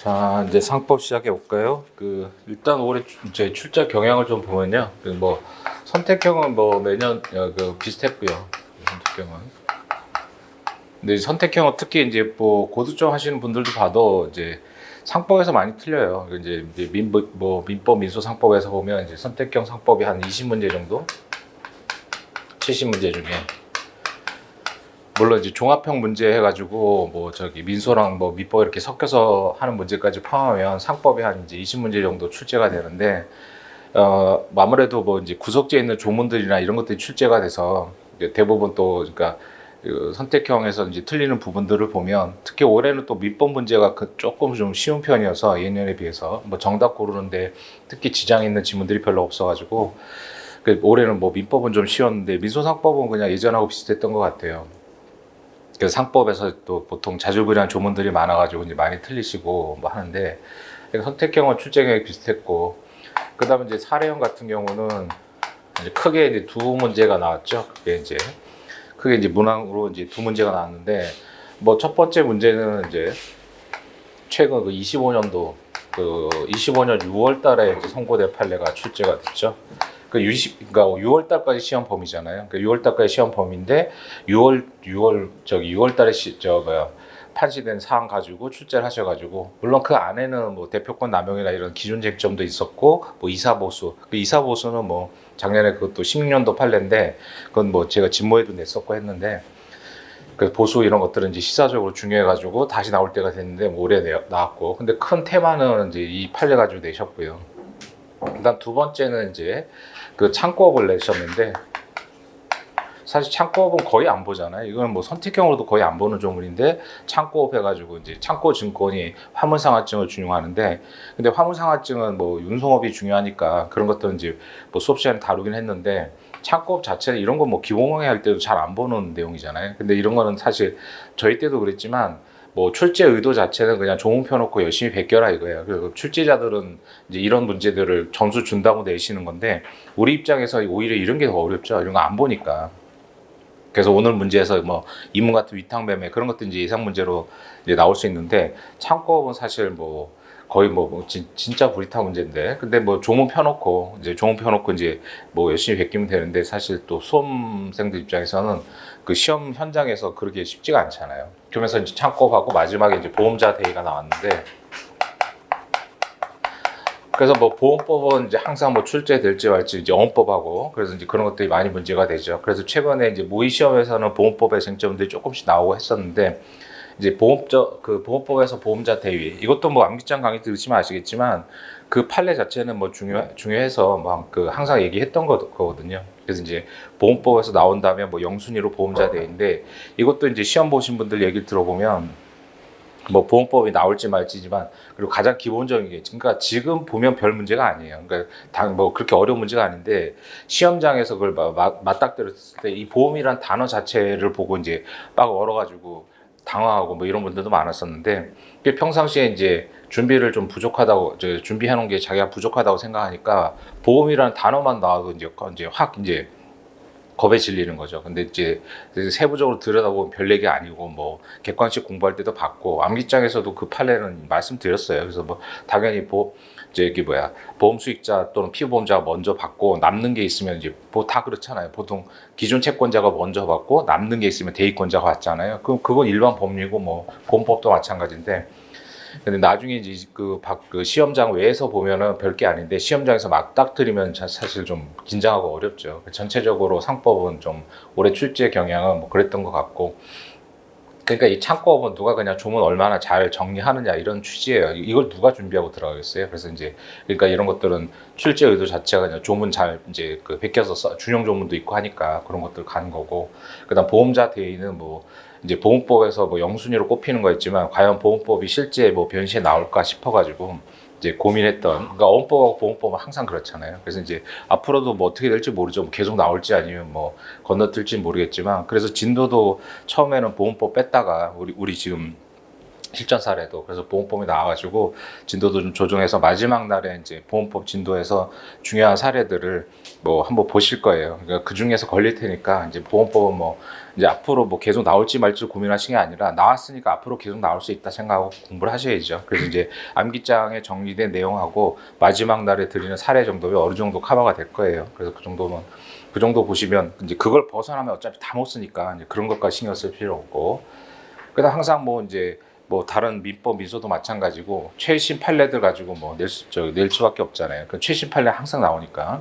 자, 이제 상법 시작해 볼까요? 일단 올해 이제 출자 경향을 좀 보면요. 선택형은 뭐 매년 비슷했고요. 선택형은. 근데 선택형은 특히 이제 뭐 고득점 하시는 분들도 봐도 이제 상법에서 많이 틀려요. 이제 민법 민소 상법에서 보면 이제 선택형 상법이 한 20문제 정도, 70문제 중에 물론 이제 종합형 문제 해가지고 뭐 민소랑 뭐 민법 이렇게 섞여서 하는 문제까지 포함하면 상법이 한 이제 20문제 정도 출제가 되는데 아무래도 뭐 이제 구석지에 있는 조문들이나 이런 것들이 출제가 돼서 대부분 또 그러니까 그 선택형에서 이제 틀리는 부분들을 보면 특히 올해는 또 민법 문제가 조금 좀 쉬운 편이어서 예년에 비해서 뭐 정답 고르는데 특히 지장 있는 지문들이 별로 없어가지고 올해는 뭐 민법은 좀 쉬웠는데 민소상법은 그냥 예전하고 비슷했던 것 같아요. 그래서 상법에서 또 보통 자주불이한 조문들이 많아가지고 이제 많이 틀리시고 뭐 하는데 선택형은 출제경이 비슷했고 그다음에 이제 사례형 같은 경우는 이제 크게 이제 두 문제가 나왔죠. 그게 이제 크게 이제 문항으로 이제 두 문제가 나왔는데 뭐 첫 번째 문제는 이제 최근 그 25년도 그 25년 6월달에 이제 선고된 판례가 출제가 됐죠. 그러니까 6월 달까지 시험 범위잖아요. 그러니까 6월 달까지 시험 범위인데 6월 달에 판시된 사안 가지고 출제를 하셔가지고 물론 그 안에는 뭐 대표권 남용이나 이런 기준 쟁점도 있었고 뭐 이사보수 그 이사보수는 뭐 작년에 그것도 16년도 판례인데 그건 뭐 제가 진모에도 냈었고 했는데 그 보수 이런 것들은 이제 시사적으로 중요해가지고 다시 나올 때가 됐는데 뭐 올해 나왔고 근데 큰 테마는 이제 이 판례 가지고 내셨고요. 그다음 두 번째는 이제 그 창고업을 내셨는데 사실 창고업은 거의 안 보잖아요. 이건 뭐 선택형으로도 거의 안 보는 조문인데 창고업 해가지고 이제 창고 증권이 화물상환증을 준용하는데 근데 화물상환증은 뭐 운송업이 중요하니까 그런 것들은 이제 뭐 수업 시간에 다루긴 했는데 창고업 자체는 이런 거 뭐 기본강의 할 때도 잘 안 보는 내용이잖아요. 근데 이런 거는 사실 저희 때도 그랬지만 뭐 출제 의도 자체는 그냥 조문 펴놓고 열심히 베껴라 이거예요. 그리고 출제자들은 이제 이런 문제들을 점수 준다고 내시는 건데 우리 입장에서 오히려 이런 게 더 어렵죠. 이런 거 안 보니까. 그래서 오늘 문제에서 뭐 이문 같은 위탁매매 그런 것도 이제 예상 문제로 이제 나올 수 있는데 창고업은 사실 뭐 거의 진짜 불이타 문제인데 근데 뭐 조문 펴놓고 이제 뭐 열심히 베끼면 되는데 사실 또 수험생들 입장에서는 그 시험 현장에서 그렇게 쉽지가 않잖아요. 그러면서 이제 창고업하고 마지막에 이제 보험자 대의가 나왔는데 그래서 뭐 보험법은 이제 항상 뭐 출제될지 말지 이제 어원법하고 그래서 이제 그런 것들이 많이 문제가 되죠. 그래서 최근에 이제 모의 시험에서는 보험법의 쟁점들이 조금씩 나오고 했었는데 이제 보험법에서 보험자 대위 이것도 뭐 암기장 강의 들으시면 아시겠지만 그 판례 자체는 뭐 중요해서 뭐 항상 얘기했던 거거든요. 그래서 이제 보험법에서 나온다면 뭐 영순위로 보험자 대위인데 이것도 이제 시험 보신 분들 얘기 들어보면 뭐 보험법이 나올지 말지지만 그리고 가장 기본적인 게 그러니까 지금 보면 별 문제가 아니에요. 그러니까 뭐 그렇게 어려운 문제가 아닌데 시험장에서 그걸 맞닥뜨렸을 때 이 보험이란 단어 자체를 보고 이제 막 얼어가지고 당황하고 뭐 이런 분들도 많았었는데 평상시에 이제 준비를 좀 부족하다고 준비해 놓은 게 자기가 부족하다고 생각하니까 보험이라는 단어만 나와도 이제 확 이제 겁에 질리는 거죠. 근데 이제 세부적으로 들여다보면 별 얘기 아니고 뭐 객관식 공부할 때도 봤고 암기장에서도 그 판례는 말씀드렸어요. 그래서 뭐 당연히 보험 수익자 또는 피보험자가 먼저 받고 남는 게 있으면 이제 뭐 다 그렇잖아요. 보통 기존 채권자가 먼저 받고 남는 게 있으면 대위권자가 받잖아요. 그건 일반 법리고 뭐 보험법도 마찬가지인데 근데 나중에 이제 그 시험장 외에서 보면은 별게 아닌데 시험장에서 맞닥뜨리면 사실 좀 긴장하고 어렵죠. 전체적으로 상법은 좀 올해 출제 경향은 뭐 그랬던 것 같고. 그러니까 이 창법은 누가 그냥 조문 얼마나 잘 정리하느냐 이런 취지예요. 이걸 누가 준비하고 들어가겠어요. 그래서 이제 그러니까 이런 것들은 출제 의도 자체가 그냥 조문 잘 이제 베껴서 준용 조문도 있고 하니까 그런 것들 가는 거고. 그다음 보험자 대의는 뭐 이제 보험법에서 뭐 영순위로 꼽히는 거 있지만 과연 보험법이 실제 뭐 변시에 나올까 싶어가지고 이제 고민했던 그러니까 어원법하고 보험법은 항상 그렇잖아요. 그래서 이제 앞으로도 뭐 어떻게 될지 모르죠. 뭐 계속 나올지 아니면 뭐 건너뛸지 모르겠지만 그래서 진도도 처음에는 보험법 뺐다가 우리 지금 실전 사례도. 그래서 보험법이 나와가지고 진도도 좀 조정해서 마지막 날에 이제 보험법 진도에서 중요한 사례들을 뭐 한번 보실 거예요. 그러니까 그 중에서 걸릴 테니까 이제 보험법은 뭐 이제 앞으로 뭐 계속 나올지 말지 고민하시는 게 아니라 나왔으니까 앞으로 계속 나올 수 있다 생각하고 공부를 하셔야죠. 그래서 이제 암기장에 정리된 내용하고 마지막 날에 드리는 사례 정도면 어느 정도 커버가 될 거예요. 그래서 그 정도 보시면 이제 그걸 벗어나면 어차피 다 못 쓰니까 이제 그런 것까지 신경 쓸 필요 없고. 그다음 항상 뭐 이제 뭐 다른 민법 민소도 마찬가지고 최신 판례들 가지고 뭐 낼 수밖에 없잖아요. 그 최신 판례 항상 나오니까.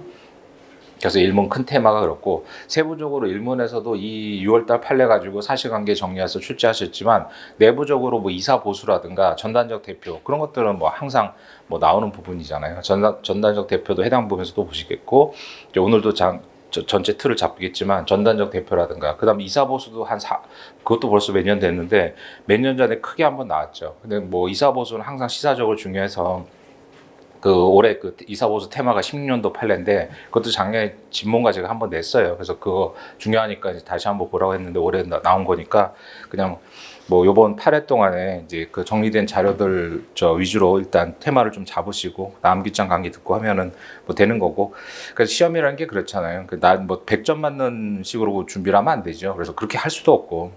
그래서 일문 큰 테마가 그렇고 세부적으로 일문에서도 이 6월달 판례 가지고 사실관계 정리해서 출제하셨지만 내부적으로 뭐 이사 보수라든가 전단적 대표 그런 것들은 뭐 항상 뭐 나오는 부분이잖아요. 전단적 대표도 해당 부분에서 또 보시겠고 이제 오늘도 전체 틀을 잡겠지만 전단적 대표라든가 그다음 이사 보수도 그것도 벌써 몇 년 됐는데 몇 년 전에 크게 한번 나왔죠. 근데 뭐 이사 보수는 항상 시사적으로 중요해서 그 올해 그 이사보수 테마가 16년도 판례인데 그것도 작년에 진문가 제가 한번 냈어요. 그래서 그거 중요하니까 이제 다시 한번 보라고 했는데 올해 나온 거니까 그냥 뭐 요번 8회 동안에 이제 그 정리된 자료들 위주로 일단 테마를 좀 잡으시고 암기장 강의 듣고 하면은 뭐 되는 거고. 그래서 시험이라는 게 그렇잖아요. 난 뭐 100점 맞는 식으로 준비를 하면 안 되죠. 그래서 그렇게 할 수도 없고.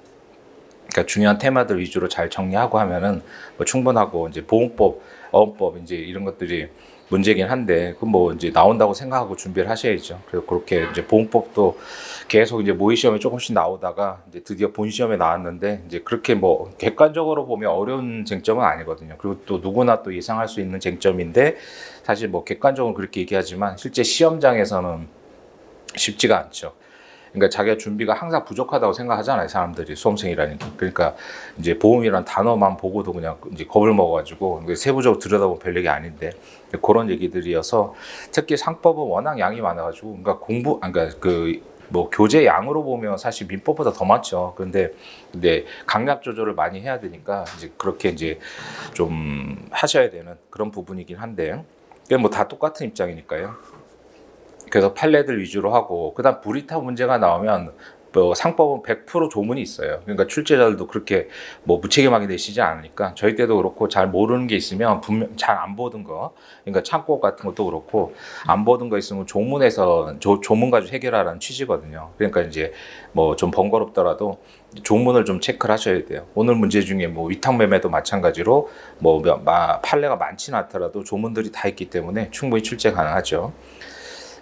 그러니까 중요한 테마들 위주로 잘 정리하고 하면은 뭐 충분하고 이제 보험법, 어원법 이제 이런 것들이 문제긴 한데 그 뭐 이제 나온다고 생각하고 준비를 하셔야죠. 그래서 그렇게 이제 보험법도 계속 이제 모의 시험에 조금씩 나오다가 이제 드디어 본 시험에 나왔는데 이제 그렇게 뭐 객관적으로 보면 어려운 쟁점은 아니거든요. 그리고 또 누구나 또 예상할 수 있는 쟁점인데 사실 뭐 객관적으로 그렇게 얘기하지만 실제 시험장에서는 쉽지가 않죠. 그러니까 자기가 준비가 항상 부족하다고 생각하잖아요, 사람들이 수험생이라니까. 그러니까 이제 보험이란 단어만 보고도 그냥 이제 겁을 먹어가지고 세부적으로 들여다보면 별 얘기 아닌데 그런 얘기들이어서 특히 상법은 워낙 양이 많아가지고 그러니까 그러니까 그 뭐 교재 양으로 보면 사실 민법보다 더 많죠. 근데 강약 조절을 많이 해야 되니까 이제 그렇게 이제 좀 하셔야 되는 그런 부분이긴 한데 뭐 다 똑같은 입장이니까요. 그래서 판례들 위주로 하고 그다음 불이타 문제가 나오면 뭐 상법은 100% 조문이 있어요. 그러니까 출제자들도 그렇게 뭐 무책임하게 내시지 않으니까 저희 때도 그렇고 잘 모르는 게 있으면 분명 잘 안 보던 거, 그러니까 창법 같은 것도 그렇고 안 보던 거 있으면 조문에서 조문 가지고 해결하라는 취지거든요. 그러니까 이제 뭐 좀 번거롭더라도 조문을 좀 체크를 하셔야 돼요. 오늘 문제 중에 뭐 위탁매매도 마찬가지로 뭐 판례가 많지는 않더라도 조문들이 다 있기 때문에 충분히 출제 가능하죠.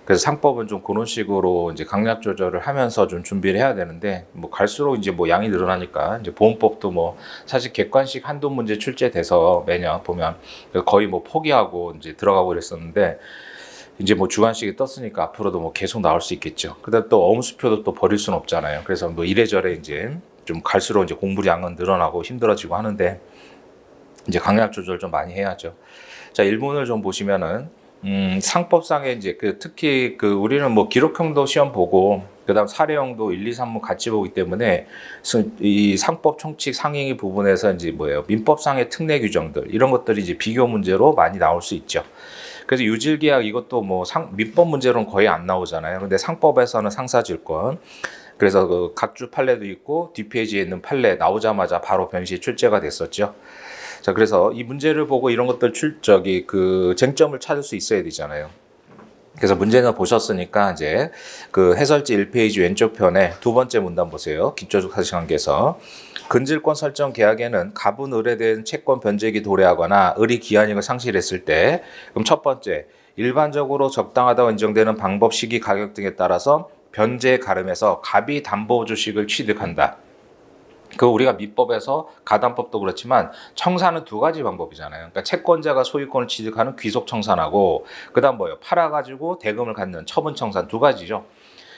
그래서 상법은 좀 그런 식으로 이제 강약 조절을 하면서 좀 준비를 해야 되는데 뭐 갈수록 이제 뭐 양이 늘어나니까 이제 보험법도 뭐 사실 객관식 한두 문제 출제돼서 매년 보면 거의 뭐 포기하고 이제 들어가고 그랬었는데 이제 뭐 주관식이 떴으니까 앞으로도 뭐 계속 나올 수 있겠죠. 그다음 또 어음수표도 또 버릴 수는 없잖아요. 그래서 뭐 이래저래 이제 좀 갈수록 이제 공부량은 늘어나고 힘들어지고 하는데 이제 강약 조절 좀 많이 해야죠. 자, 일문을 좀 보시면은 상법상에 이제 특히 우리는 뭐 기록형도 시험 보고 그다음 사례형도 1, 2, 3문 같이 보기 때문에 이 상법 총칙 상행위 부분에서 이제 민법상의 특례 규정들 이런 것들이 이제 비교 문제로 많이 나올 수 있죠. 그래서 유질계약 이것도 뭐 민법 문제로는 거의 안 나오잖아요. 근데 상법에서는 상사질권. 그래서 그 각주 판례도 있고 뒷페이지에 있는 판례 나오자마자 바로 변시에 출제가 됐었죠. 자, 그래서 이 문제를 보고 이런 것들 그 쟁점을 찾을 수 있어야 되잖아요. 그래서 문제는 보셨으니까 이제 그 해설지 1페이지 왼쪽 편에 두 번째 문단 보세요. 기초적 사실관계에서 근질권 설정 계약에는 가분 의뢰된 채권 변제기 도래하거나 의리 기한이익을 상실했을 때 그럼 첫 번째 일반적으로 적당하다고 인정되는 방법, 시기, 가격 등에 따라서 변제 가름에서 갑이 담보 주식을 취득한다. 그 우리가 민법에서 가담법도 그렇지만 청산은 두 가지 방법이잖아요. 그러니까 채권자가 소유권을 취득하는 귀속 청산하고 그다음 팔아가지고 대금을 갖는 처분 청산 두 가지죠.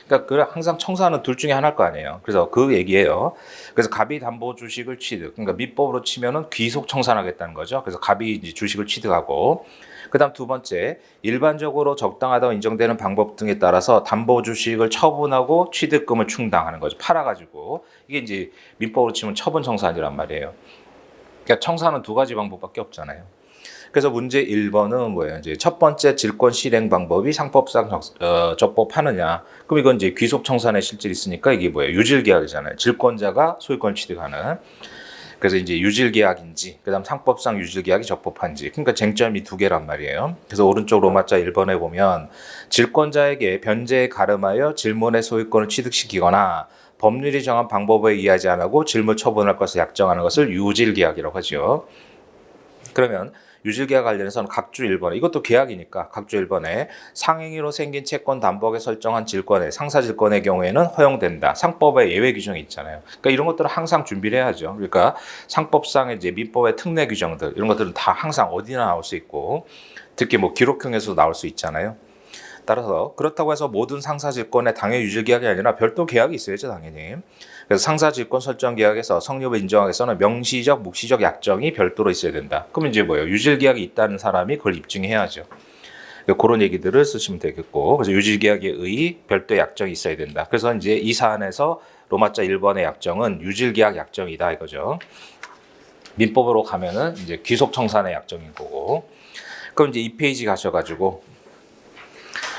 그러니까 항상 청산은 둘 중에 하나일 거 아니에요. 그래서 그 얘기예요. 그래서 갑이 담보 주식을 취득. 그러니까 민법으로 치면은 귀속 청산하겠다는 거죠. 그래서 갑이 이제 주식을 취득하고. 그다음 두 번째, 일반적으로 적당하다고 인정되는 방법 등에 따라서 담보 주식을 처분하고 취득금을 충당하는 거죠. 팔아가지고 이게 이제 민법으로 치면 처분 청산이란 말이에요. 그러니까 청산은 두 가지 방법밖에 없잖아요. 그래서 문제 1번은 뭐예요? 이제 첫 번째 질권 실행 방법이 상법상 적법하느냐? 그럼 이건 이제 귀속 청산의 실질이 있으니까 이게 뭐예요? 유질 계약이잖아요. 질권자가 소유권을 취득하는. 그래서 이제 유질계약인지, 그다음 상법상 유질계약이 적법한지, 그러니까 쟁점이 두 개란 말이에요. 그래서 오른쪽 로마자 1번에 보면 질권자에게 변제에 가름하여 질문의 소유권을 취득시키거나 법률이 정한 방법에 의하지 않고 질문 처분할 것을 약정하는 것을 유질계약이라고 하죠. 그러면 유질계약 관련해서는 각주 1번에, 이것도 계약이니까 각주 1번에 상행위로 생긴 채권 담보에 설정한 질권의 상사질권의 경우에는 허용된다. 상법에 예외 규정이 있잖아요. 그러니까 이런 것들은 항상 준비를 해야죠. 그러니까 상법상의 이제 민법의 특례 규정들, 이런 것들은 다 항상 어디나 나올 수 있고, 특히 뭐 기록형에서도 나올 수 있잖아요. 따라서 그렇다고 해서 모든 상사질권의 당해 유질계약이 아니라 별도 계약이 있어야죠, 당연히. 그래서 상사질권 설정 계약에서 성립을 인정하기 위해서는 명시적, 묵시적 약정이 별도로 있어야 된다. 그럼 이제 뭐예요? 유질계약이 있다는 사람이 그걸 입증해야죠. 그런 얘기들을 쓰시면 되겠고, 그래서 유질계약에 의의 별도 약정이 있어야 된다. 그래서 이제 이 사안에서 로마자 1번의 약정은 유질계약 약정이다 이거죠. 민법으로 가면은 이제 귀속청산의 약정인 거고. 그럼 이제 이 페이지 가셔가지고,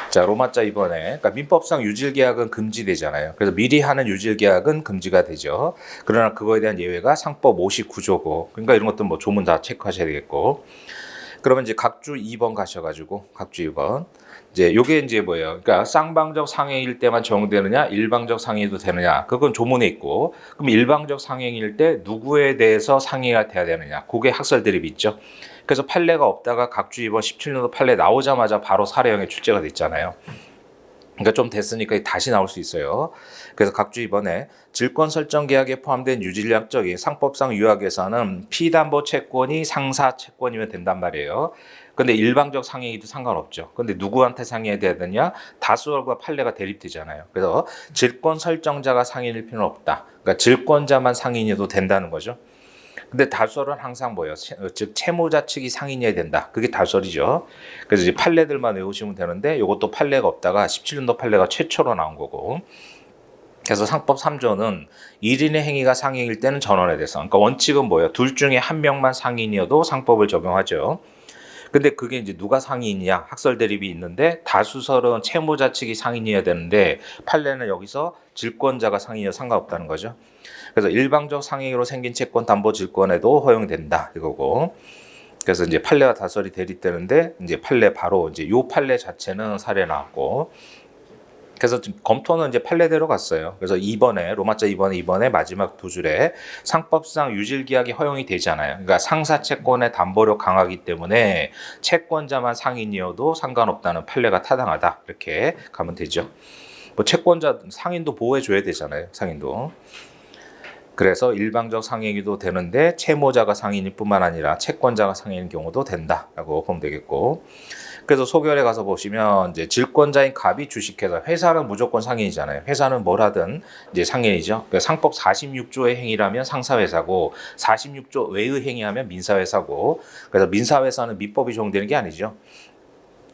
자, 로마자 2번에, 그러니까 민법상 유질계약은 금지되잖아요. 그래서 미리 하는 유질계약은 금지가 되죠. 그러나 그거에 대한 예외가 상법 59조고, 그러니까 이런 것도 뭐 조문 다 체크하셔야 되겠고. 그러면 이제 각주 2번 가셔가지고, 각주 2번. 이제 요게 이제 뭐예요? 그러니까 쌍방적 상행일 때만 적용되느냐, 일방적 상행도 되느냐, 그건 조문에 있고, 그럼 일방적 상행일 때 누구에 대해서 상행이 돼야 되느냐, 그게 학설 대립이 있죠. 그래서 판례가 없다가 각주 2번 17년도 판례 나오자마자 바로 사례형에 출제가 됐잖아요. 그러니까 좀 됐으니까 다시 나올 수 있어요. 그래서 각주 2번에 질권 설정 계약에 포함된 유질약적인 상법상 유약에서는 피담보 채권이 상사 채권이면 된단 말이에요. 근데 일방적 상행이도 상관없죠. 근데 누구한테 상행해야 되느냐? 다수결과 판례가 대립되잖아요. 그래서 질권 설정자가 상행일 필요는 없다. 그러니까 질권자만 상행해도 된다는 거죠. 근데 다수설은 항상 뭐예요? 즉 채무자 측이 상인이어야 된다. 그게 다수설이죠. 그래서 이제 판례들만 외우시면 되는데 이것도 판례가 없다가 17년도 판례가 최초로 나온 거고. 그래서 상법 3조는 1인의 행위가 상인일 때는 전원에 대해서. 그러니까 원칙은 뭐예요? 둘 중에 한 명만 상인이어도 상법을 적용하죠. 근데 그게 이제 누가 상인이냐? 학설 대립이 있는데 다수설은 채무자 측이 상인이어야 되는데 판례는 여기서 질권자가 상인이어 상관없다는 거죠. 그래서 일방적 상행으로 생긴 채권 담보 질권에도 허용된다 이거고. 그래서 이제 판례와 다설이 대립되는데 이제 판례 바로 이제 요 판례 자체는 사례 나왔고. 그래서 검토는 이제 판례대로 갔어요. 그래서 2번에 로마자 2번에 마지막 두 줄에 상법상 유질계약이 허용이 되잖아요. 그러니까 상사 채권의 담보력 강하기 때문에 채권자만 상인이어도 상관없다는 판례가 타당하다 이렇게 가면 되죠. 뭐 채권자 상인도 보호해줘야 되잖아요. 상인도. 그래서 일방적 상행위도 되는데 채무자가 상인일 뿐만 아니라 채권자가 상인인 경우도 된다라고 보면 되겠고. 그래서 소결에 가서 보시면 이제 질권자인 갑이 주식회사, 회사는 무조건 상인이잖아요. 회사는 뭘 하든 이제 상인이죠. 그러니까 상법 46조의 행위라면 상사회사고 46조 외의 행위하면 민사회사고. 그래서 민사회사는 민법이 적용되는 게 아니죠.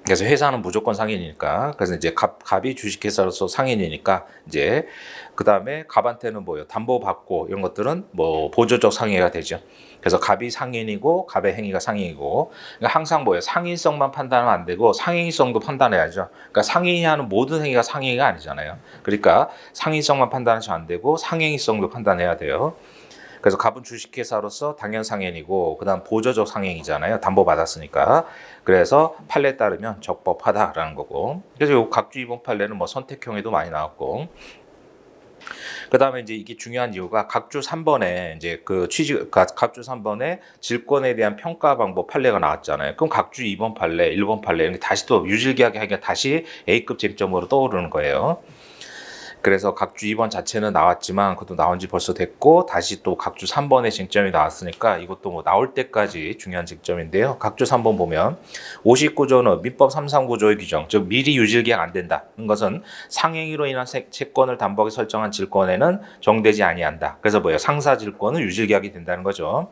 그래서 회사는 무조건 상인이니까. 그래서 이제 갑이 주식회사로서 상인이니까 이제 그 다음에 갑한테는 뭐요? 담보 받고 이런 것들은 뭐 보조적 상해가 되죠. 그래서 갑이 상인이고 갑의 행위가 상인이고. 그러니까 항상 뭐예요? 상인성만 판단하면 안 되고 상행위성도 판단해야죠. 그러니까 상인이 하는 모든 행위가 상행위가 아니잖아요. 그러니까 상인성만 판단하시면 안 되고 상행위성도 판단해야 돼요. 그래서 갑은 주식회사로서 당연 상행이고 그다음 보조적 상행이잖아요. 담보 받았으니까. 그래서 판례에 따르면 적법하다라는 거고. 그래서 요 각주 2번 판례는 뭐 선택형에도 많이 나왔고. 그다음에 이제 이게 중요한 이유가 각주 3번에 이제 각주 3번에 질권에 대한 평가 방법 판례가 나왔잖아요. 그럼 각주 2번 판례, 1번 판례 이렇게 다시 또 유질계약이 하니까 다시 A급 쟁점으로 떠오르는 거예요. 그래서 각주 2번 자체는 나왔지만 그것도 나온 지 벌써 됐고 다시 또 각주 3번의 쟁점이 나왔으니까 이것도 뭐 나올 때까지 중요한 쟁점인데요. 각주 3번 보면 59조는 민법 339조의 규정, 즉 미리 유질계약 안 된다는 것은 상행위로 인한 채권을 담보하게 설정한 질권에는 정되지 아니한다. 그래서 뭐예요? 상사 질권은 유질계약이 된다는 거죠.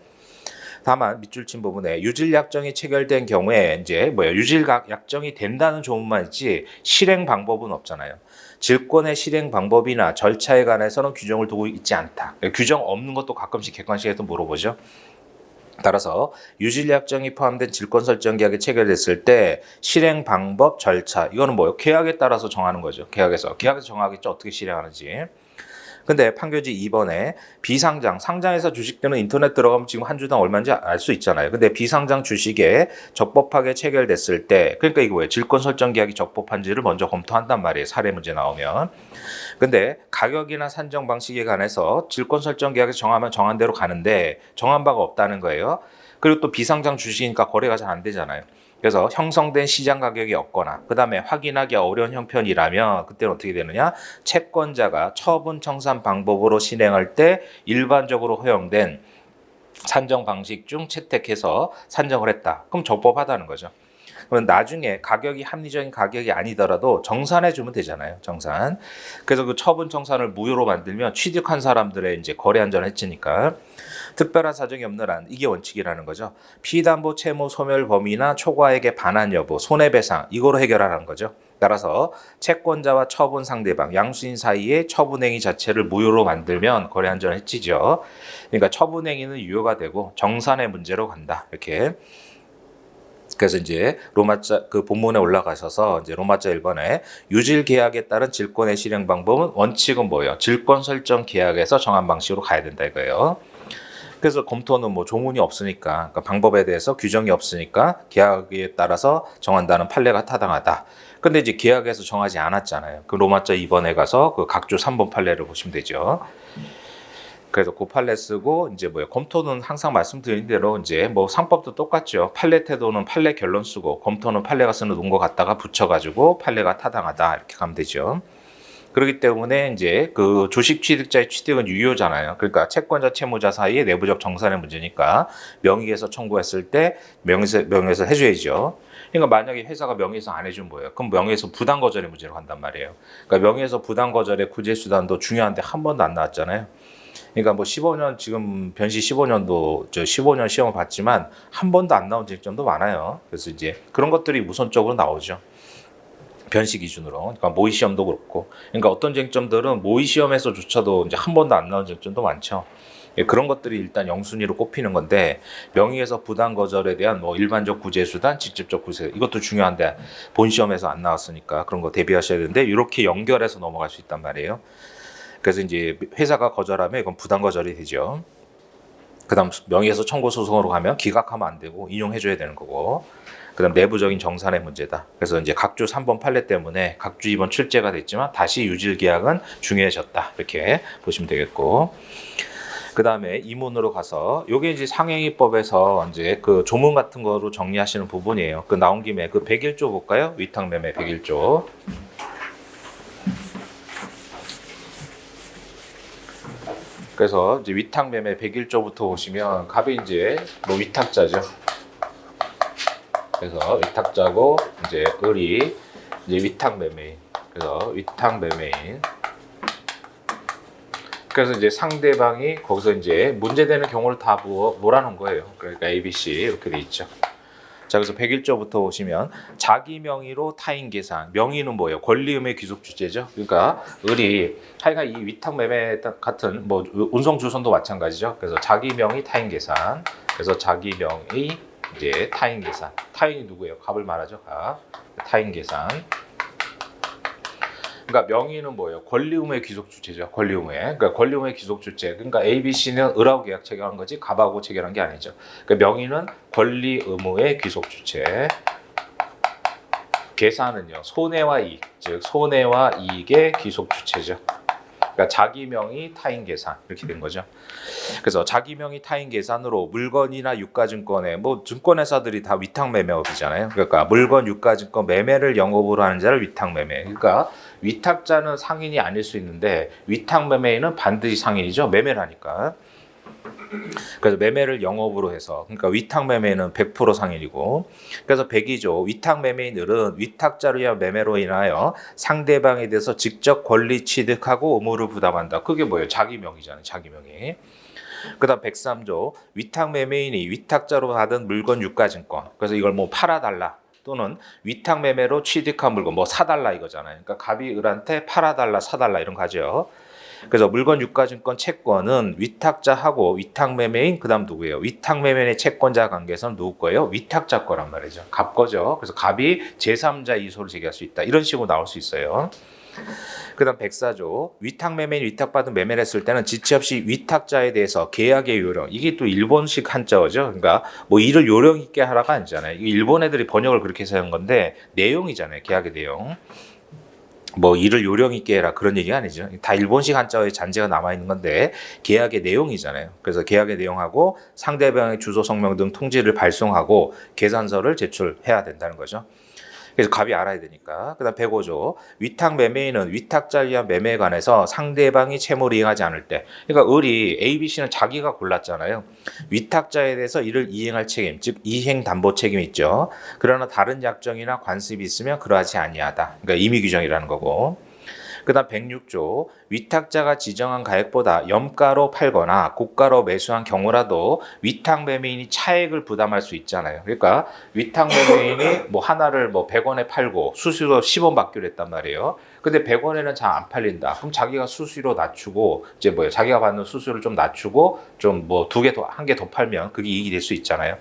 다만 밑줄 친 부분에 유질약정이 체결된 경우에 이제 뭐예요? 유질약정이 된다는 조문만 있지 실행 방법은 없잖아요. 질권의 실행 방법이나 절차에 관해서는 규정을 두고 있지 않다. 규정 없는 것도 가끔씩 객관식에서 물어보죠. 따라서 유질약정이 포함된 질권 설정 계약이 체결됐을 때 실행 방법, 절차 이거는 뭐예요? 계약에 따라서 정하는 거죠. 계약에서 정하겠죠. 어떻게 실행하는지. 근데 판교지 2번에 비상장, 상장에서 주식들은 인터넷 들어가면 지금 한 주당 얼마인지 알 수 있잖아요. 근데 비상장 주식에 적법하게 체결됐을 때, 그러니까 이거 뭐예요? 질권 설정 계약이 적법한지를 먼저 검토한단 말이에요. 사례 문제 나오면. 근데 가격이나 산정 방식에 관해서 질권 설정 계약에서 정하면 정한 대로 가는데 정한 바가 없다는 거예요. 그리고 또 비상장 주식이니까 거래가 잘 안 되잖아요. 그래서 형성된 시장 가격이 없거나 그 다음에 확인하기 어려운 형편이라면 그때는 어떻게 되느냐, 채권자가 처분 청산 방법으로 실행할 때 일반적으로 허용된 산정 방식 중 채택해서 산정을 했다. 그럼 적법하다는 거죠. 그러면 나중에 가격이 합리적인 가격이 아니더라도 정산해 주면 되잖아요. 정산. 그래서 그 처분 청산을 무효로 만들면 취득한 사람들의 이제 거래 안전을 해치니까 특별한 사정이 없는 한, 이게 원칙이라는 거죠. 피담보 채무 소멸 범위나 초과액의 반환 여부, 손해배상, 이거로 해결하라는 거죠. 따라서 채권자와 처분 상대방, 양수인 사이에 처분행위 자체를 무효로 만들면 거래 안전을 해치죠. 그러니까 처분행위는 유효가 되고 정산의 문제로 간다. 이렇게. 그래서 이제 로마자 그 본문에 올라가셔서 이제 로마자 1번에 유질 계약에 따른 질권의 실행 방법은 원칙은 뭐예요? 질권 설정 계약에서 정한 방식으로 가야 된다 이거예요. 그래서 검토는 뭐 조문이 없으니까, 그러니까 방법에 대해서 규정이 없으니까 계약에 따라서 정한다는 판례가 타당하다. 근데 이제 계약에서 정하지 않았잖아요. 그 로마자 2번에 가서 그 각주 3번 판례를 보시면 되죠. 그래서 그 판례 쓰고 이제 뭐예요? 검토는 항상 말씀드린 대로 이제 뭐 상법도 똑같죠. 판례 태도는 판례 결론 쓰고 검토는 판례가 쓰는 논거 갖다가 붙여가지고 판례가 타당하다 이렇게 가면 되죠. 그렇기 때문에 이제 그 주식 취득자의 취득은 유효잖아요. 그러니까 채권자 채무자 사이의 내부적 정산의 문제니까 명의에서 청구했을 때 명의에서 해줘야죠. 그러니까 만약에 회사가 명의에서 안 해준 거예요. 그럼 명의에서 부당 거절의 문제로 간단 말이에요. 그러니까 명의에서 부당 거절의 구제 수단도 중요한데 한 번도 안 나왔잖아요. 그러니까 뭐 15년 지금 변시 15년도 저 15년 시험을 봤지만 한 번도 안 나온 쟁점도 많아요. 그래서 이제 그런 것들이 우선적으로 나오죠. 변시 기준으로. 그러니까 모의 시험도 그렇고. 그러니까 어떤 쟁점들은 모의 시험에서조차도 이제 한 번도 안 나온 쟁점도 많죠. 예, 그런 것들이 일단 영순위로 꼽히는 건데 명의에서 부당 거절에 대한 뭐 일반적 구제 수단, 직접적 구제 이것도 중요한데 본 시험에서 안 나왔으니까 그런 거 대비하셔야 되는데 이렇게 연결해서 넘어갈 수 있단 말이에요. 그래서 이제 회사가 거절하면 이건 부당 거절이 되죠. 그다음 명의에서 청구 소송으로 가면 기각하면 안 되고 인용해줘야 되는 거고. 그다음 내부적인 정산의 문제다. 그래서 이제 각주 3번 판례 때문에 각주 2번 출제가 됐지만 다시 유질 계약은 중요해졌다. 이렇게 보시면 되겠고. 그다음에 이문으로 가서 요게 이제 상행위법에서 이제 그 조문 같은 거로 정리하시는 부분이에요. 그 나온 김에 그 101조 볼까요? 위탁매매 101조. 그래서 이제 위탁매매 101조부터 보시면 갑이 이제 뭐 위탁자죠. 그래서 위탁자고 이제 을이 이제 위탁매매인. 그래서 위탁매매인. 그래서 이제 상대방이 거기서 이제 문제되는 경우를 다 몰아놓은 거예요. 그러니까 A, B, C 이렇게 돼 있죠. 자, 그래서 101조부터 보시면 자기 명의로 타인 계산. 명의는 뭐예요? 권리의무의 귀속 주체죠. 그러니까 을이 하여간 이 위탁 매매 같은 뭐 운송 주선도 마찬가지죠. 그래서 자기 명의 타인 계산. 그래서 자기 명의 이제 타인 계산. 타인이 누구예요? 갑을 말하죠. 갑. 타인 계산. 그러니까 명의는 뭐예요? 권리 의무의 귀속 주체죠. 권리 의무의. 그러니까 권리 의무의 귀속 주체. 그러니까 A, B, C는 을하고 계약 체결한 거지 갑하고 체결한 게 아니죠. 그러니까 명의는 권리 의무의 귀속 주체. 계산은요. 손해와 이익. 즉 손해와 이익의 귀속 주체죠. 그러니까 자기 명의 타인 계산 이렇게 된 거죠. 그래서 자기 명의 타인 계산으로 물건이나 유가증권에 뭐 증권회사들이 다 위탁매매업이잖아요. 그러니까 물건, 유가증권 매매를 영업으로 하는 자를 위탁매매. 그러니까 위탁자는 상인이 아닐 수 있는데 위탁매매인은 반드시 상인이죠. 매매를 하니까. 그래서 매매를 영업으로 해서 그러니까 위탁매매는 100% 상인이고 그래서 102조 위탁매매인들은 위탁자로 위한 매매로 인하여 상대방에 대해서 직접 권리 취득하고 의무를 부담한다. 그게 뭐예요? 자기 명의잖아요. 자기 명의. 그 다음 103조 위탁매매인이 위탁자로 받은 물건 유가증권 그래서 이걸 뭐 팔아달라 또는 위탁매매로 취득한 물건 뭐 사달라 이거잖아요. 그러니까 갑이 을한테 팔아달라 사달라 이런 거죠. 그래서 물건 유가증권 채권은 위탁자하고 위탁매매인 그다음 누구예요? 위탁매매인의 채권자 관계에서는 누구 거예요? 위탁자 거란 말이죠. 갑 거죠. 그래서 갑이 제3자 이소를 제기할 수 있다. 이런 식으로 나올 수 있어요. 그다음 104조 위탁매매인 위탁받은 매매를 했을 때는 지체 없이 위탁자에 대해서 계약의 요령, 이게 또 일본식 한자어죠. 그러니까 뭐 이를 요령 있게 하라가 아니잖아요. 이게 일본 애들이 번역을 그렇게 해서 하는 건데 내용이잖아요. 계약의 내용. 뭐 이를 요령 있게 해라 그런 얘기가 아니죠. 다 일본식 한자어의 잔재가 남아 있는 건데 계약의 내용이잖아요. 그래서 계약의 내용하고 상대방의 주소 성명 등 통지를 발송하고 계산서를 제출해야 된다는 거죠. 그래서 갑이 알아야 되니까. 그다음 105조 위탁 매매인은 위탁자에 의한 매매에 관해서 상대방이 채무를 이행하지 않을 때, 그러니까 을이 A, B, C는 자기가 골랐잖아요. 위탁자에 대해서 이를 이행할 책임, 즉 이행 담보 책임이 있죠. 그러나 다른 약정이나 관습이 있으면 그러하지 아니하다. 그러니까 임의 규정이라는 거고. 그다음 106조 위탁자가 지정한 가액보다 염가로 팔거나 고가로 매수한 경우라도 위탁 매매인이 차액을 부담할 수 있잖아요. 그러니까 위탁 매매인이 뭐 하나를 뭐 100원에 팔고 수수료 10원 받기로 했단 말이에요. 근데 100원에는 잘 안 팔린다. 그럼 자기가 수수료 낮추고 이제 뭐예요? 자기가 받는 수수료를 좀 낮추고 좀 뭐 두 개 더 한 개 더 팔면 그게 이익이 될 수 있잖아요.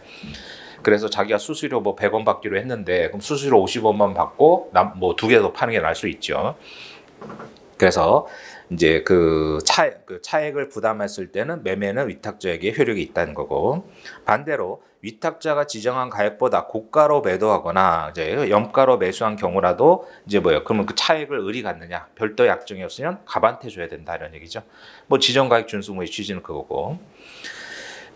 그래서 자기가 수수료 뭐 100원 받기로 했는데 그럼 수수료 50원만 받고 뭐 두 개 더 파는 게 나을 수 있죠. 그래서 이제 그 차액을 부담했을 때는 매매는 위탁자에게 효력이 있다는 거고, 반대로 위탁자가 지정한 가액보다 고가로 매도하거나 이제 염가로 매수한 경우라도 이제 뭐예요? 그러면 그 차액을 을이 갖느냐? 별도 약정이 없으면 갑한테 줘야 된다 이런 얘기죠. 뭐 지정가액 준수무의 취지는 그거고.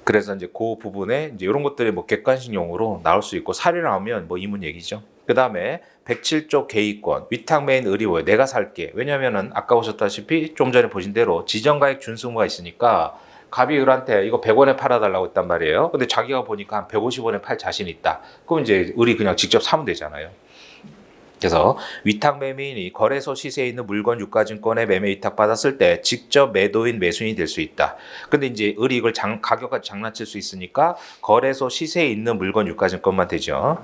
그래서 이제 그 부분에 이제 이런 것들이 뭐 객관식 용어로 나올 수 있고 사례 나오면 뭐 이문 얘기죠. 그 다음에 107조 개의권 위탁매인 을이 뭐예요? 내가 살게. 왜냐면은 아까 보셨다시피 좀 전에 보신 대로 지정가액 준수무가 있으니까 갑이 을한테 이거 100원에 팔아달라고 했단 말이에요. 근데 자기가 보니까 한 150원에 팔 자신이 있다. 그럼 이제 을이 그냥 직접 사면 되잖아요. 그래서 위탁 매매인이 거래소 시세에 있는 물건 유가증권의 매매 위탁 받았을 때 직접 매도인 매수인이 될 수 있다. 근데 이제 을이 이걸 가격까지 장난칠 수 있으니까 거래소 시세에 있는 물건 유가증권만 되죠.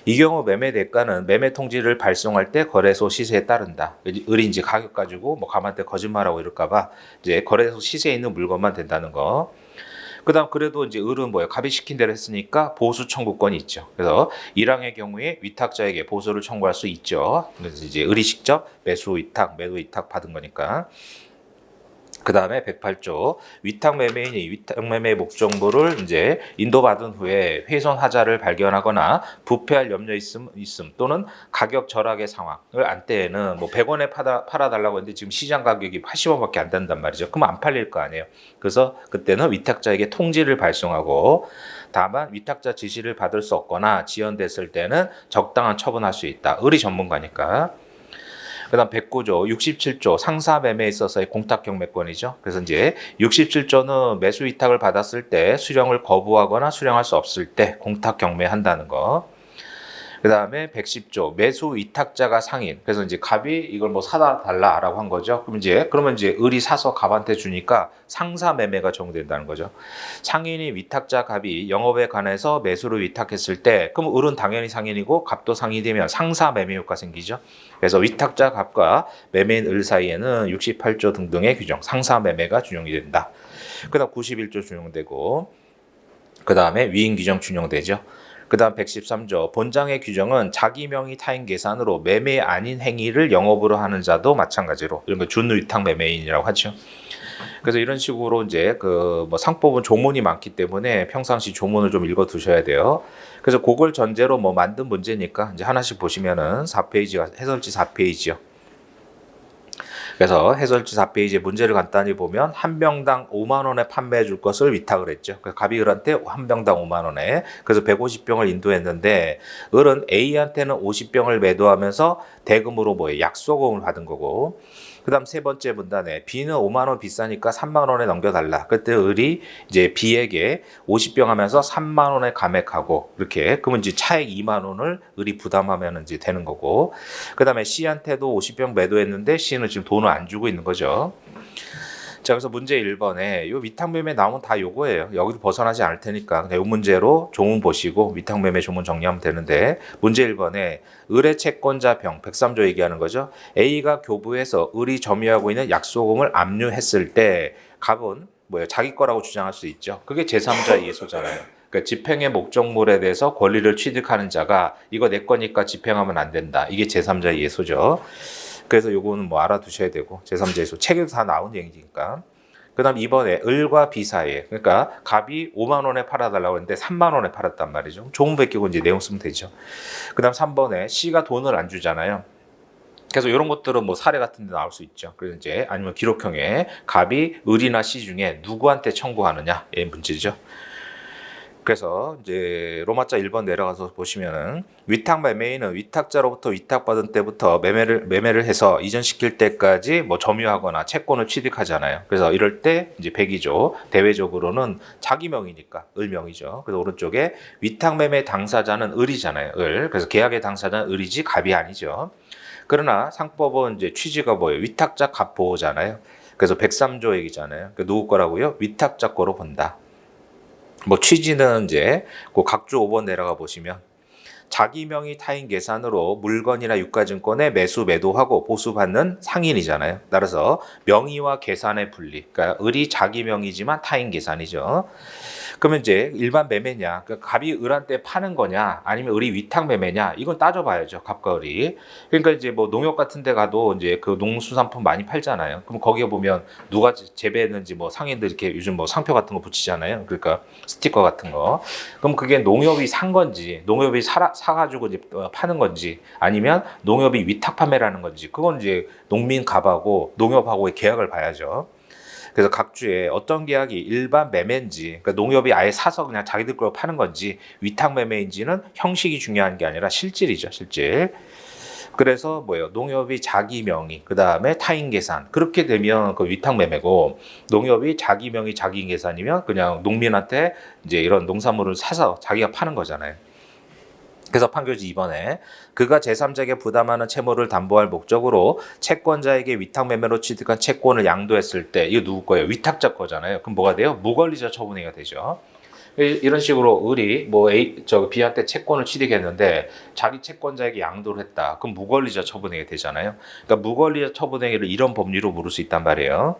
이 경우 매매 대가는 매매 통지를 발송할 때 거래소 시세에 따른다. 을이 이제 가격 가지고 뭐 가만테 거짓말하고 이럴까봐 이제 거래소 시세에 있는 물건만 된다는 거. 그다음 그래도 이제 을은 뭐예요? 갑이 시킨 대로 했으니까 보수 청구권이 있죠. 그래서 1항의 경우에 위탁자에게 보수를 청구할 수 있죠. 그래서 이제 을이 직접 매수 위탁, 매도 위탁 받은 거니까. 그 다음에 108조 위탁 매매인이 위탁 매매 목적물을 이제 인도받은 후에 훼손 하자를 발견하거나 부패할 염려 있음 또는 가격 절하의 상황을 안 때에는 뭐 100원에 팔아달라고 했는데 지금 시장 가격이 80원밖에 안 된단 말이죠. 그럼 안 팔릴 거 아니에요. 그래서 그때는 위탁자에게 통지를 발송하고 다만 위탁자 지시를 받을 수 없거나 지연됐을 때는 적당한 처분할 수 있다. 을이 전문가니까. 그다음 109조, 67조 상사 매매에 있어서의 공탁 경매권이죠. 그래서 이제 67조는 매수 위탁을 받았을 때 수령을 거부하거나 수령할 수 없을 때 공탁 경매한다는 거. 그다음에 110조 매수 위탁자가 상인. 그래서 이제 갑이 이걸 뭐 사다 달라라고 한 거죠. 그러면 이제 을이 사서 갑한테 주니까 상사 매매가 적용된다는 거죠. 상인이 위탁자 갑이 영업에 관해서 매수를 위탁했을 때 그럼 을은 당연히 상인이고 갑도 상인이 되면 상사 매매 효과 생기죠. 그래서 위탁자 갑과 매매인 을 사이에는 68조 등등의 규정, 상사 매매가 준용이 된다. 그다음 91조 준용되고 그다음에 위임 규정 준용되죠. 그다음 113조 본장의 규정은 자기 명의 타인 계산으로 매매 아닌 행위를 영업으로 하는 자도 마찬가지로 이런 거 준위탁 매매인이라고 하죠. 그래서 이런 식으로 이제 그 뭐 상법은 조문이 많기 때문에 평상시 조문을 좀 읽어 두셔야 돼요. 그래서 그걸 전제로 뭐 만든 문제니까 이제 하나씩 보시면은 4페이지가 해설지 4페이지요. 그래서 해설지 4페이지에 문제를 간단히 보면 한 병당 5만 원에 판매해 줄 것을 위탁을 했죠. 그래서 갑이 을한테 한 병당 5만 원에 그래서 150병을 인도했는데 을은 A한테는 50병을 매도하면서 대금으로 뭐예요? 약소금을 받은 거고 그다음 세 번째 문단에 B는 5만 원 비싸니까 3만 원에 넘겨달라. 그때 을이 이제 B에게 50병 하면서 3만 원에 감액하고 이렇게 그러면 이제 차액 2만 원을 을이 부담하면 이제 되는 거고 그다음에 C한테도 50병 매도했는데 C는 지금 돈을 안 주고 있는 거죠. 자, 그래서 문제 1번에 요 위탁매매 나오면 다 요거예요. 여기도 벗어나지 않을 테니까 그냥 요 문제로 조문 보시고 위탁매매 조문 정리하면 되는데 문제 1번에 을의 채권자 병 103조 얘기하는 거죠. A가 교부해서 을이 점유하고 있는 약소금을 압류했을 때 갑은 뭐예요? 자기 거라고 주장할 수 있죠. 그게 제3자 이해소잖아요. 그러니까 집행의 목적물에 대해서 권리를 취득하는 자가 이거 내 거니까 집행하면 안 된다. 이게 제3자 이해소죠. 그래서 요거는 뭐 알아두셔야 되고 제3자의소 책에도 다 나온 얘기니까. 그다음 이번에 을과 비 사이에 그러니까 갑이 5만 원에 팔아달라고 했는데 3만 원에 팔았단 말이죠. 조금 베끼고 이제 내용 쓰면 되죠. 그다음 3번에 C가 돈을 안 주잖아요. 그래서 이런 것들은 뭐 사례 같은 데 나올 수 있죠. 그래서 이제 아니면 기록형에 갑이 을이나 C 중에 누구한테 청구하느냐의 문제죠. 그래서 이제 로마자 1번 내려가서 보시면은 위탁 매매인은 위탁자로부터 위탁받은 때부터 매매를 해서 이전시킬 때까지 뭐 점유하거나 채권을 취득하잖아요. 그래서 이럴 때 이제 100이죠. 대외적으로는 자기 명의니까 을 명의죠. 그래서 오른쪽에 위탁 매매 당사자는 을이잖아요. 을. 그래서 계약의 당사자는 을이지 갑이 아니죠. 그러나 상법은 이제 취지가 뭐예요? 위탁자 갑 보호잖아요. 그래서 103조 얘기잖아요. 그 누구 거라고요? 위탁자 거로 본다. 뭐 취지는 이제 그 각조 5번 내려가 보시면 자기 명의 타인 계산으로 물건이나 유가증권의 매수 매도하고 보수받는 상인이잖아요. 따라서 명의와 계산의 분리. 그러니까 을이 자기 명의지만 타인 계산이죠. 그러면 이제 일반 매매냐, 그러니까 갑이 을한테 파는 거냐, 아니면 을이 위탁 매매냐, 이건 따져봐야죠. 갑과 을이. 그러니까 이제 뭐 농협 같은 데 가도 이제 그 농수산품 많이 팔잖아요. 그럼 거기에 보면 누가 재배했는지 뭐 상인들 이렇게 요즘 뭐 상표 같은 거 붙이잖아요. 그러니까 스티커 같은 거. 그럼 그게 농협이 산 건지, 농협이 사가지고 이제 파는 건지, 아니면 농협이 위탁 판매라는 건지, 그건 이제 농민 갑하고 농협하고의 계약을 봐야죠. 그래서 각 주에 어떤 계약이 일반 매매인지, 그러니까 농협이 아예 사서 그냥 자기들 걸 파는 건지, 위탁 매매인지는 형식이 중요한 게 아니라 실질이죠, 실질. 그래서 뭐예요? 농협이 자기 명의, 그 다음에 타인 계산. 그렇게 되면 그 위탁 매매고, 농협이 자기 명의, 자기 계산이면 그냥 농민한테 이제 이런 농산물을 사서 자기가 파는 거잖아요. 그래서 판교지 2번에 그가 제3자에게 부담하는 채무를 담보할 목적으로 채권자에게 위탁 매매로 취득한 채권을 양도했을 때 이거 누구 거예요? 위탁자 거잖아요. 그럼 뭐가 돼요? 무권리자 처분행위가 되죠. 이런 식으로 을이 뭐 B한테 채권을 취득했는데 자기 채권자에게 양도를 했다. 그럼 무권리자 처분행위가 되잖아요. 그러니까 무권리자 처분행위를 이런 법리로 물을 수 있단 말이에요.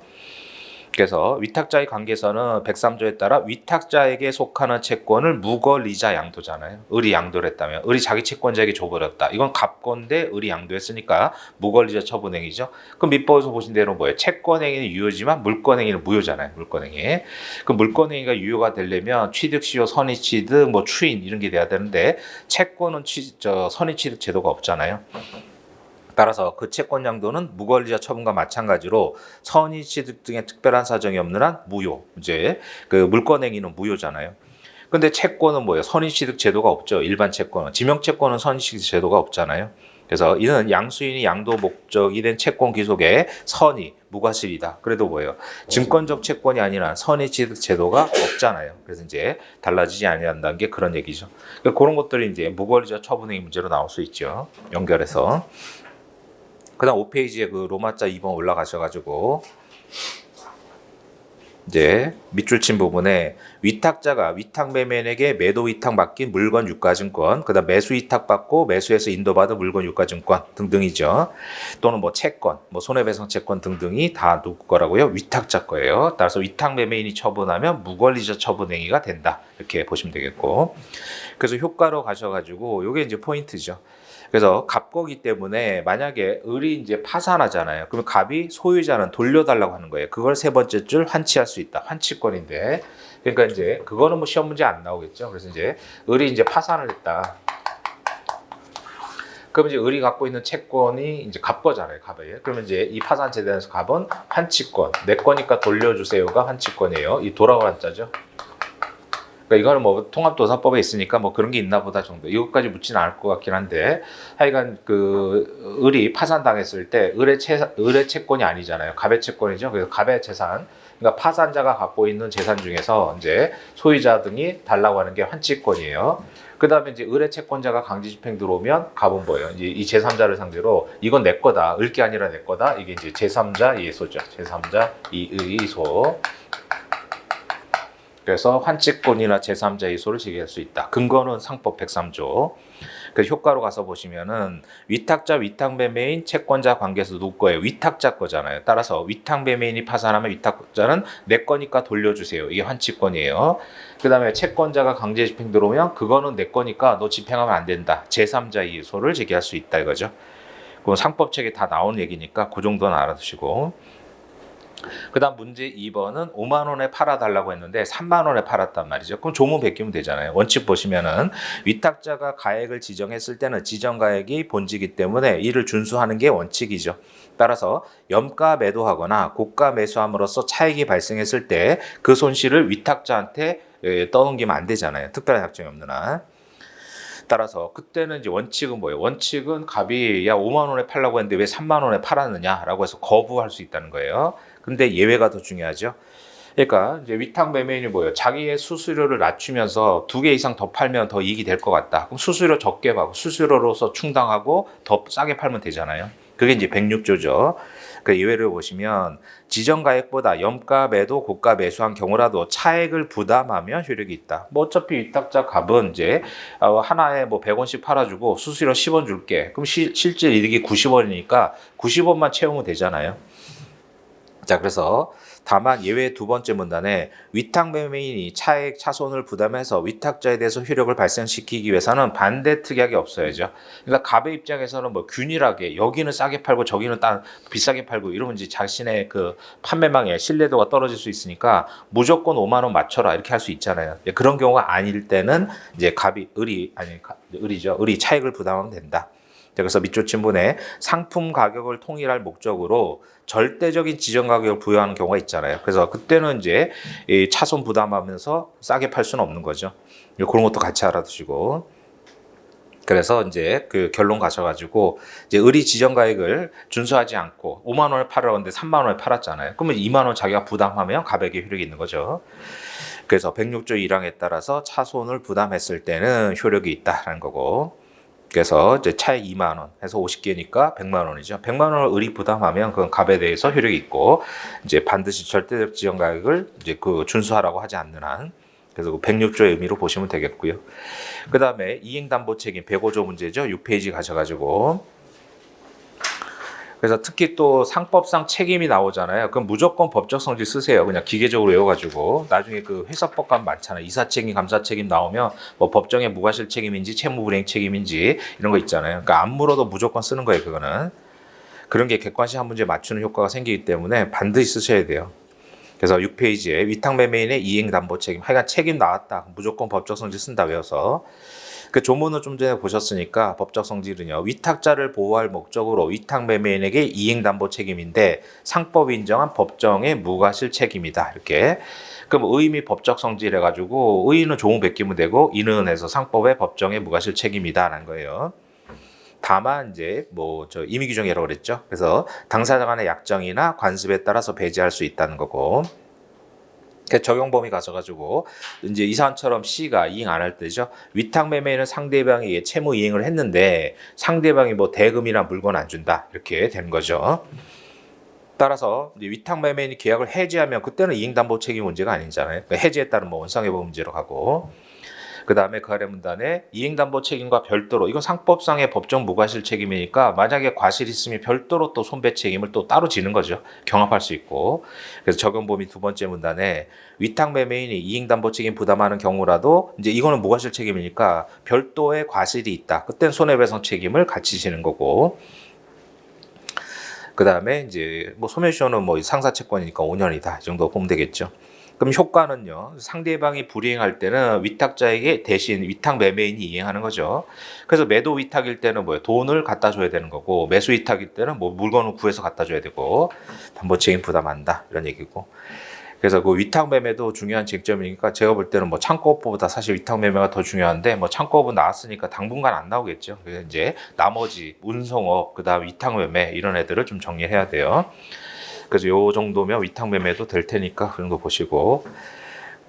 그래서 위탁자의 관계에서는 103조에 따라 위탁자에게 속하는 채권을 무권리자 양도잖아요. 을이 양도를 했다면 을이 자기 채권자에게 줘버렸다. 이건 갑건데 을이 양도했으니까 무권리자 처분행위죠. 그럼 민법에서 보신 대로 뭐예요? 채권행위는 유효지만 물권행위는 무효잖아요. 물권행위. 그 물권행위가 유효가 되려면 취득시효, 선의취득, 뭐 추인 이런 게 돼야 되는데 채권은 선의취득 제도가 없잖아요. 따라서 그 채권 양도는 무권리자 처분과 마찬가지로 선의취득 등의 특별한 사정이 없는 한 무효. 이제 그 물권행위는 무효잖아요. 근데 채권은 뭐예요? 선의취득 제도가 없죠. 일반 채권은. 지명채권은 선의취득 제도가 없잖아요. 그래서 이는 양수인이 양도 목적이 된 채권 귀속의 선의, 무과실이다. 그래도 뭐예요? 증권적 채권이 아니라 선의취득 제도가 없잖아요. 그래서 이제 달라지지 아니한다는 게 그런 얘기죠. 그런 것들이 이제 무권리자 처분행위 문제로 나올 수 있죠. 연결해서. 그다음 5페이지에 그 로마자 2번 올라가셔가지고 이제 밑줄 친 부분에 위탁자가 위탁 매매인에게 매도 위탁 맡긴 물건 유가증권, 그다음 매수 위탁 받고 매수해서 인도받은 물건 유가증권 등등이죠. 또는 뭐 채권, 뭐 손해배상 채권 등등이 다 누구 거라고요? 위탁자 거예요. 따라서 위탁 매매인이 처분하면 무권리자 처분행위가 된다. 이렇게 보시면 되겠고. 그래서 효과로 가셔가지고 요게 이제 포인트죠. 그래서 갑거기 때문에 만약에 을이 이제 파산하잖아요. 그러면 갑이 소유자는 돌려달라고 하는 거예요. 그걸 세 번째 줄 환치할 수 있다. 환치권인데. 그러니까 이제 그거는 뭐 시험 문제 안 나오겠죠. 그래서 이제 을이 이제 파산을 했다. 그럼 이제 을이 갖고 있는 채권이 이제 갑거잖아요. 갑에. 그러면 이제 이 파산세에 대해서 갑은 환치권. 내 거니까 돌려주세요가 환치권이에요. 이 돌아오란 자죠. 그러니까 이거는 뭐 통합도사법에 있으니까 뭐 그런 게 있나 보다 정도. 이것까지 묻지는 않을 것 같긴 한데 하여간 그 을이 파산당했을 때 을의 채권이 아니잖아요. 갑의 채권이죠. 그래서 갑의 재산. 그러니까 파산자가 갖고 있는 재산 중에서 이제 소유자 등이 달라고 하는 게 환치권이에요. 그 다음에 이제 을의 채권자가 강제 집행 들어오면 갑은 뭐예요? 이제 이 제3자를 상대로 이건 내 거다. 을 게 아니라 내 거다. 이게 이제 제3자 이의소죠. 제3자 이의소. 그래서 환치권이나 제3자 이의소를 제기할 수 있다. 근거는 상법 103조. 그래서 효과로 가서 보시면은 위탁자, 위탁매매인, 채권자 관계에서 누구 거예요? 위탁자 거잖아요. 따라서 위탁매매인이 파산하면 위탁자는 내 거니까 돌려주세요. 이게 환치권이에요. 그 다음에 채권자가 강제 집행 들어오면 그거는 내 거니까 너 집행하면 안 된다. 제3자 이의소를 제기할 수 있다 이거죠. 그 상법책에 다 나온 얘기니까 그 정도는 알아두시고. 그 다음 문제 2번은 5만 원에 팔아달라고 했는데 3만 원에 팔았단 말이죠. 그럼 조문 베끼면 되잖아요. 원칙 보시면은 위탁자가 가액을 지정했을 때는 지정가액이 본지이기 때문에 이를 준수하는 게 원칙이죠. 따라서 염가 매도하거나 고가 매수함으로써 차익이 발생했을 때 그 손실을 위탁자한테 떠넘기면 안 되잖아요. 특별한 약정이 없는 한. 따라서 그때는 이제 원칙은 뭐예요? 원칙은 갑이 야 5만 원에 팔라고 했는데 왜 3만 원에 팔았느냐라고 해서 거부할 수 있다는 거예요. 근데 예외가 더 중요하죠. 그러니까 이제 위탁 매매인이 뭐예요? 자기의 수수료를 낮추면서 2개 이상 더 팔면 더 이익이 될 것 같다. 그럼 수수료 적게 받고 수수료로서 충당하고 더 싸게 팔면 되잖아요. 그게 이제 106조죠. 그 예외를 보시면 지정가액보다 염가 매도 고가 매수한 경우라도 차액을 부담하면 효력이 있다. 뭐 어차피 위탁자 갑은 이제 하나에 뭐 100원씩 팔아주고 수수료 10원 줄게. 그럼 실제 이득이 90원이니까 90원만 채우면 되잖아요. 자, 그래서 다만 예외 두 번째 문단에 위탁 매매인이 차액 차손을 부담해서 위탁자에 대해서 효력을 발생시키기 위해서는 반대 특약이 없어야죠. 그러니까 갑의 입장에서는 뭐 균일하게 여기는 싸게 팔고 저기는 비싸게 팔고 이러면 이제 자신의 그 판매망의 신뢰도가 떨어질 수 있으니까 무조건 5만 원 맞춰라 이렇게 할 수 있잖아요. 그런 경우가 아닐 때는 이제 갑이 을이 차익을 부담하면 된다. 그래서 밑줄 친분에 상품 가격을 통일할 목적으로 절대적인 지정 가격을 부여하는 경우가 있잖아요. 그래서 그때는 이제 이 차손 부담하면서 싸게 팔 수는 없는 거죠. 그런 것도 같이 알아두시고. 그래서 이제 그 결론 가셔가지고 이제 을이 지정 가액을 준수하지 않고 5만 원을 팔았는데 3만 원에 팔았잖아요. 그러면 2만 원 자기가 부담하면 갑에게 효력이 있는 거죠. 그래서 106조 1항에 따라서 차손을 부담했을 때는 효력이 있다라는 거고. 그래서 이제 차액 2만 원 해서 50개니까 100만 원이죠. 100만 원을 을이 부담하면 그건 갑에 대해서 효력이 있고 이제 반드시 절대적 지정 가액을 이제 그 준수하라고 하지 않는 한. 그래서 그 106조의 의미로 보시면 되겠고요. 그다음에 이행 담보 책임 105조 문제죠. 6페이지 가셔 가지고 그래서 특히 또 상법상 책임이 나오잖아요. 그럼 무조건 법적 성질 쓰세요. 그냥 기계적으로 외워가지고 나중에 그 회사법 가면 많잖아요. 이사 책임, 감사 책임 나오면 뭐 법정의 무과실 책임인지 채무불이행 책임인지 이런 거 있잖아요. 그러니까 안 물어도 무조건 쓰는 거예요. 그거는 그런 게 객관식 한 문제 맞추는 효과가 생기기 때문에 반드시 쓰셔야 돼요. 그래서 6페이지에 위탁 매매인의 이행 담보 책임, 하여간 책임 나왔다. 무조건 법적 성질 쓴다 외워서. 그 조문을 좀 전에 보셨으니까 법적 성질은요. 위탁자를 보호할 목적으로 위탁 매매인에게 이행 담보 책임인데 상법이 인정한 법정의 무과실 책임이다. 이렇게. 그럼 의미 법적 성질 해가지고 의는 조문 베끼면 되고 이는 해서 상법의 법정의 무과실 책임이다라는 거예요. 다만 이제 뭐 저 임의 규정이라고 그랬죠. 그래서 당사자 간의 약정이나 관습에 따라서 배제할 수 있다는 거고. 적용 범위 가셔가지고 이제 이 사안처럼 C가 이행 안 할 때죠. 위탁 매매는 상대방에게 채무 이행을 했는데 상대방이 뭐 대금이나 물건 안 준다 이렇게 되는 거죠. 따라서 이제 위탁 매매인이 계약을 해지하면 그때는 이행 담보 책임 문제가 아니잖아요. 그러니까 해지에 따른 뭐 원상회복 문제로 가고. 그 다음에 그 아래 문단에 이행담보 책임과 별도로 이건 상법상의 법정 무과실 책임이니까 만약에 과실이 있으면 별도로 또 손배 책임을 또 따로 지는 거죠. 경합할 수 있고. 그래서 적용 범위 두 번째 문단에 위탁 매매인이 이행담보 책임 부담하는 경우라도 이제 이거는 무과실 책임이니까 별도의 과실이 있다. 그때는 손해배상 책임을 같이 지는 거고. 그 다음에 이제 뭐 소멸시효는 뭐 상사채권이니까 5년이다. 이 정도 보면 되겠죠. 그럼 효과는요. 상대방이 불이행할 때는 위탁자에게 대신 위탁 매매인이 이행하는 거죠. 그래서 매도 위탁일 때는 뭐예요? 돈을 갖다 줘야 되는 거고 매수 위탁일 때는 뭐 물건을 구해서 갖다 줘야 되고 담보 책임 부담한다 이런 얘기고. 그래서 그 위탁 매매도 중요한 쟁점이니까 제가 볼 때는 뭐 창고업보다 사실 위탁 매매가 더 중요한데 뭐 창고업은 나왔으니까 당분간 안 나오겠죠. 그래서 이제 나머지 운송업 그다음 위탁 매매 이런 애들을 좀 정리해야 돼요. 그래서 요 정도면 위탁 매매도 될 테니까 그런 거 보시고.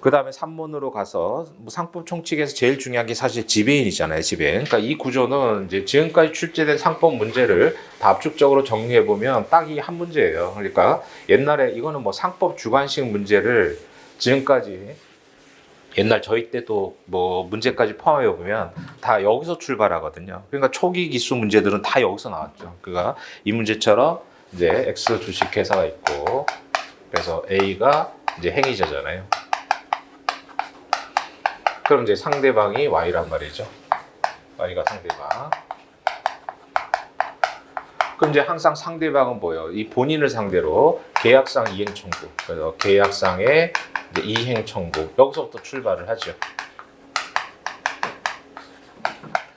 그 다음에 3문으로 가서 뭐 상법 총칙에서 제일 중요한 게 사실 지배인이잖아요. 지배인. 그러니까 이 구조는 이제 지금까지 출제된 상법 문제를 다 압축적으로 정리해 보면 딱 이 한 문제예요. 그러니까 옛날에 이거는 뭐 상법 주관식 문제를 지금까지 옛날 저희 때도 뭐 문제까지 포함해 보면 다 여기서 출발하거든요. 그러니까 초기 기수 문제들은 다 여기서 나왔죠. 그러니까 이 문제처럼 이제 X 주식회사가 있고 그래서 A가 이제 행위자잖아요. 그럼 이제 상대방이 Y란 말이죠. Y가 상대방. 그럼 이제 항상 상대방은 뭐예요? 이 본인을 상대로 계약상 이행 청구. 그래서 계약상의 이제 이행 청구. 여기서부터 출발을 하죠.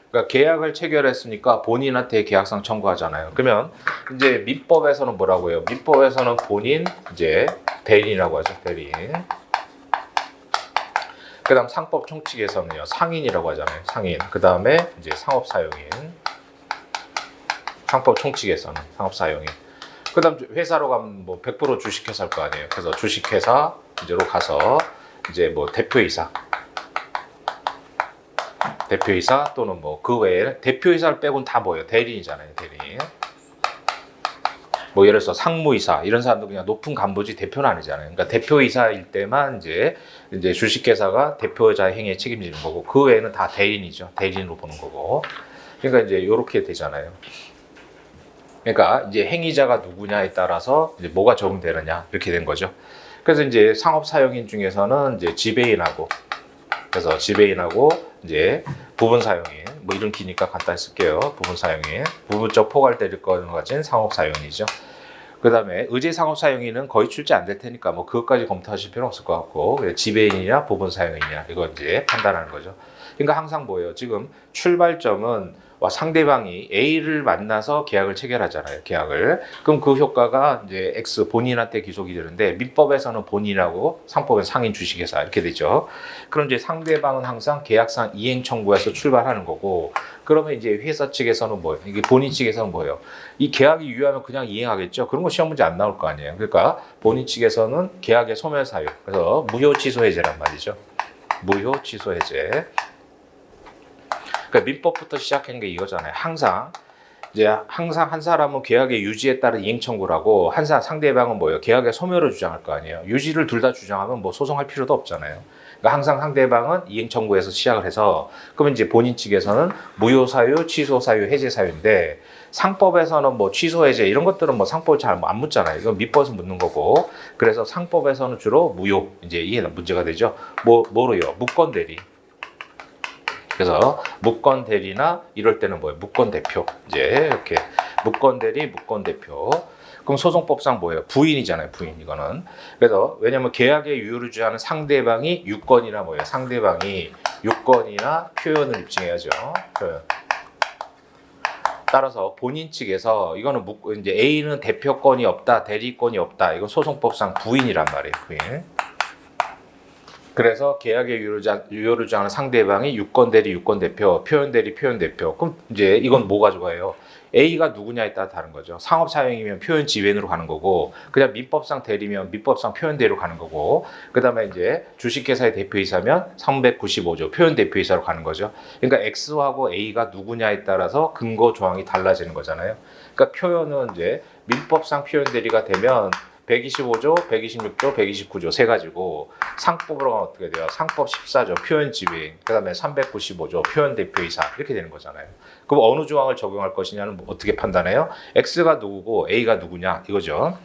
그러니까 계약을 체결했으니까 본인한테 계약상 청구하잖아요. 그러면 이제 민법에서는 뭐라고 해요? 민법에서는 본인 이제 대리인이라고 하죠. 대리인. 그다음 상법 총칙에서는요. 상인이라고 하잖아요. 상인. 그다음에 이제 상업 사용인. 상법 총칙에서는 상업 사용인. 그다음 회사로 가면 뭐 100% 주식회사일 거 아니에요. 그래서 주식회사 이제로 가서 이제 뭐 대표이사 또는 뭐 그 외에 대표이사를 빼고는 다 뭐예요? 대리인이잖아요. 대리인. 뭐 예를 들어서 상무이사 이런 사람도 그냥 높은 간부지 대표는 아니잖아요. 그러니까 대표이사일 때만 이제 주식회사가 대표자 행위에 책임지는 거고 그 외에는 다 대리인이죠. 대리인으로 보는 거고. 그러니까 이제 이렇게 되잖아요. 그러니까 이제 행위자가 누구냐에 따라서 이제 뭐가 적용되느냐 이렇게 된 거죠. 그래서 이제 상업 사용인 중에서는 이제 지배인하고 그래서 지배인하고 이제 부분 사용인 뭐 이름 기니까 간단히 쓸게요. 부분 사용인 부분적 포괄될 거는 가진 상업 사용인이죠. 그 다음에 의제 상업 사용인은 거의 출제 안 될 테니까 뭐 그것까지 검토하실 필요 없을 것 같고 지배인이냐 부분 사용인이냐 이거 이제 판단하는 거죠. 그러니까 항상 뭐예요? 지금 출발점은 상대방이 A를 만나서 계약을 체결하잖아요. 계약을. 그럼 그 효과가 이제 X 본인한테 귀속이 되는데 민법에서는 본인하고 상법은 상인 주식회사 이렇게 되죠. 그럼 이제 상대방은 항상 계약상 이행 청구에서 출발하는 거고 그러면 이제 회사 측에서는 뭐예요? 이게 본인 측에서는 뭐예요? 이 계약이 유효하면 그냥 이행하겠죠. 그런 거 시험 문제 안 나올 거 아니에요. 그러니까 본인 측에서는 계약의 소멸 사유. 그래서 무효 취소 해제란 말이죠. 무효 취소 해제. 그러니까 민법부터 시작한 게 이거잖아요. 항상 한 사람은 계약의 유지에 따른 이행 청구를 하고 상대방은 뭐예요? 계약의 소멸을 주장할 거 아니에요. 유지를 둘 다 주장하면 뭐 소송할 필요도 없잖아요. 그러니까 항상 상대방은 이행 청구에서 시작을 해서 그러면 이제 본인 측에서는 무효 사유, 취소 사유, 해제 사유인데 상법에서는 뭐 취소 해제 이런 것들은 뭐 상법을 잘 안 묻잖아요. 이건 민법에서 묻는 거고 그래서 상법에서는 주로 무효 이제 이게 문제가 되죠. 뭐로요? 무권 대리. 그래서 무권 대리나 이럴 때는 뭐예요? 무권 대표. 이제 이렇게 무권 대리, 무권 대표. 그럼 소송법상 뭐예요? 부인이잖아요. 부인 이거는. 그래서 왜냐하면 계약의 유효를 주장하는 상대방이 유권이나 뭐예요? 상대방이 유권이나 표현을 입증해야죠. 표현. 따라서 본인 측에서 이거는 이제 A는 대표권이 없다, 대리권이 없다. 이건 소송법상 부인이란 말이에요. 부인. 그래서 계약의 유효를 주장하는 상대방이 유권 대리, 유권 대표, 표현 대리, 표현 대표. 그럼 이제 이건 뭐 가져가요? A가 누구냐에 따라 다른 거죠. 상업 사용이면 표현 지배인으로 가는 거고, 그다음 민법상 대리면 민법상 표현 대리로 가는 거고, 그다음에 이제 주식회사의 대표이사면 395조 표현 대표이사로 가는 거죠. 그러니까 X하고 A가 누구냐에 따라서 근거 조항이 달라지는 거잖아요. 그러니까 표현은 이제 민법상 표현 대리가 되면 125조, 126조, 129조 세 가지고 상법으로 가면 어떻게 돼요? 상법 14조 표현 지배인, 그다음에 395조 표현 대표이사 이렇게 되는 거잖아요. 그럼 어느 조항을 적용할 것이냐는 어떻게 판단해요? X가 누구고 A가 누구냐 이거죠.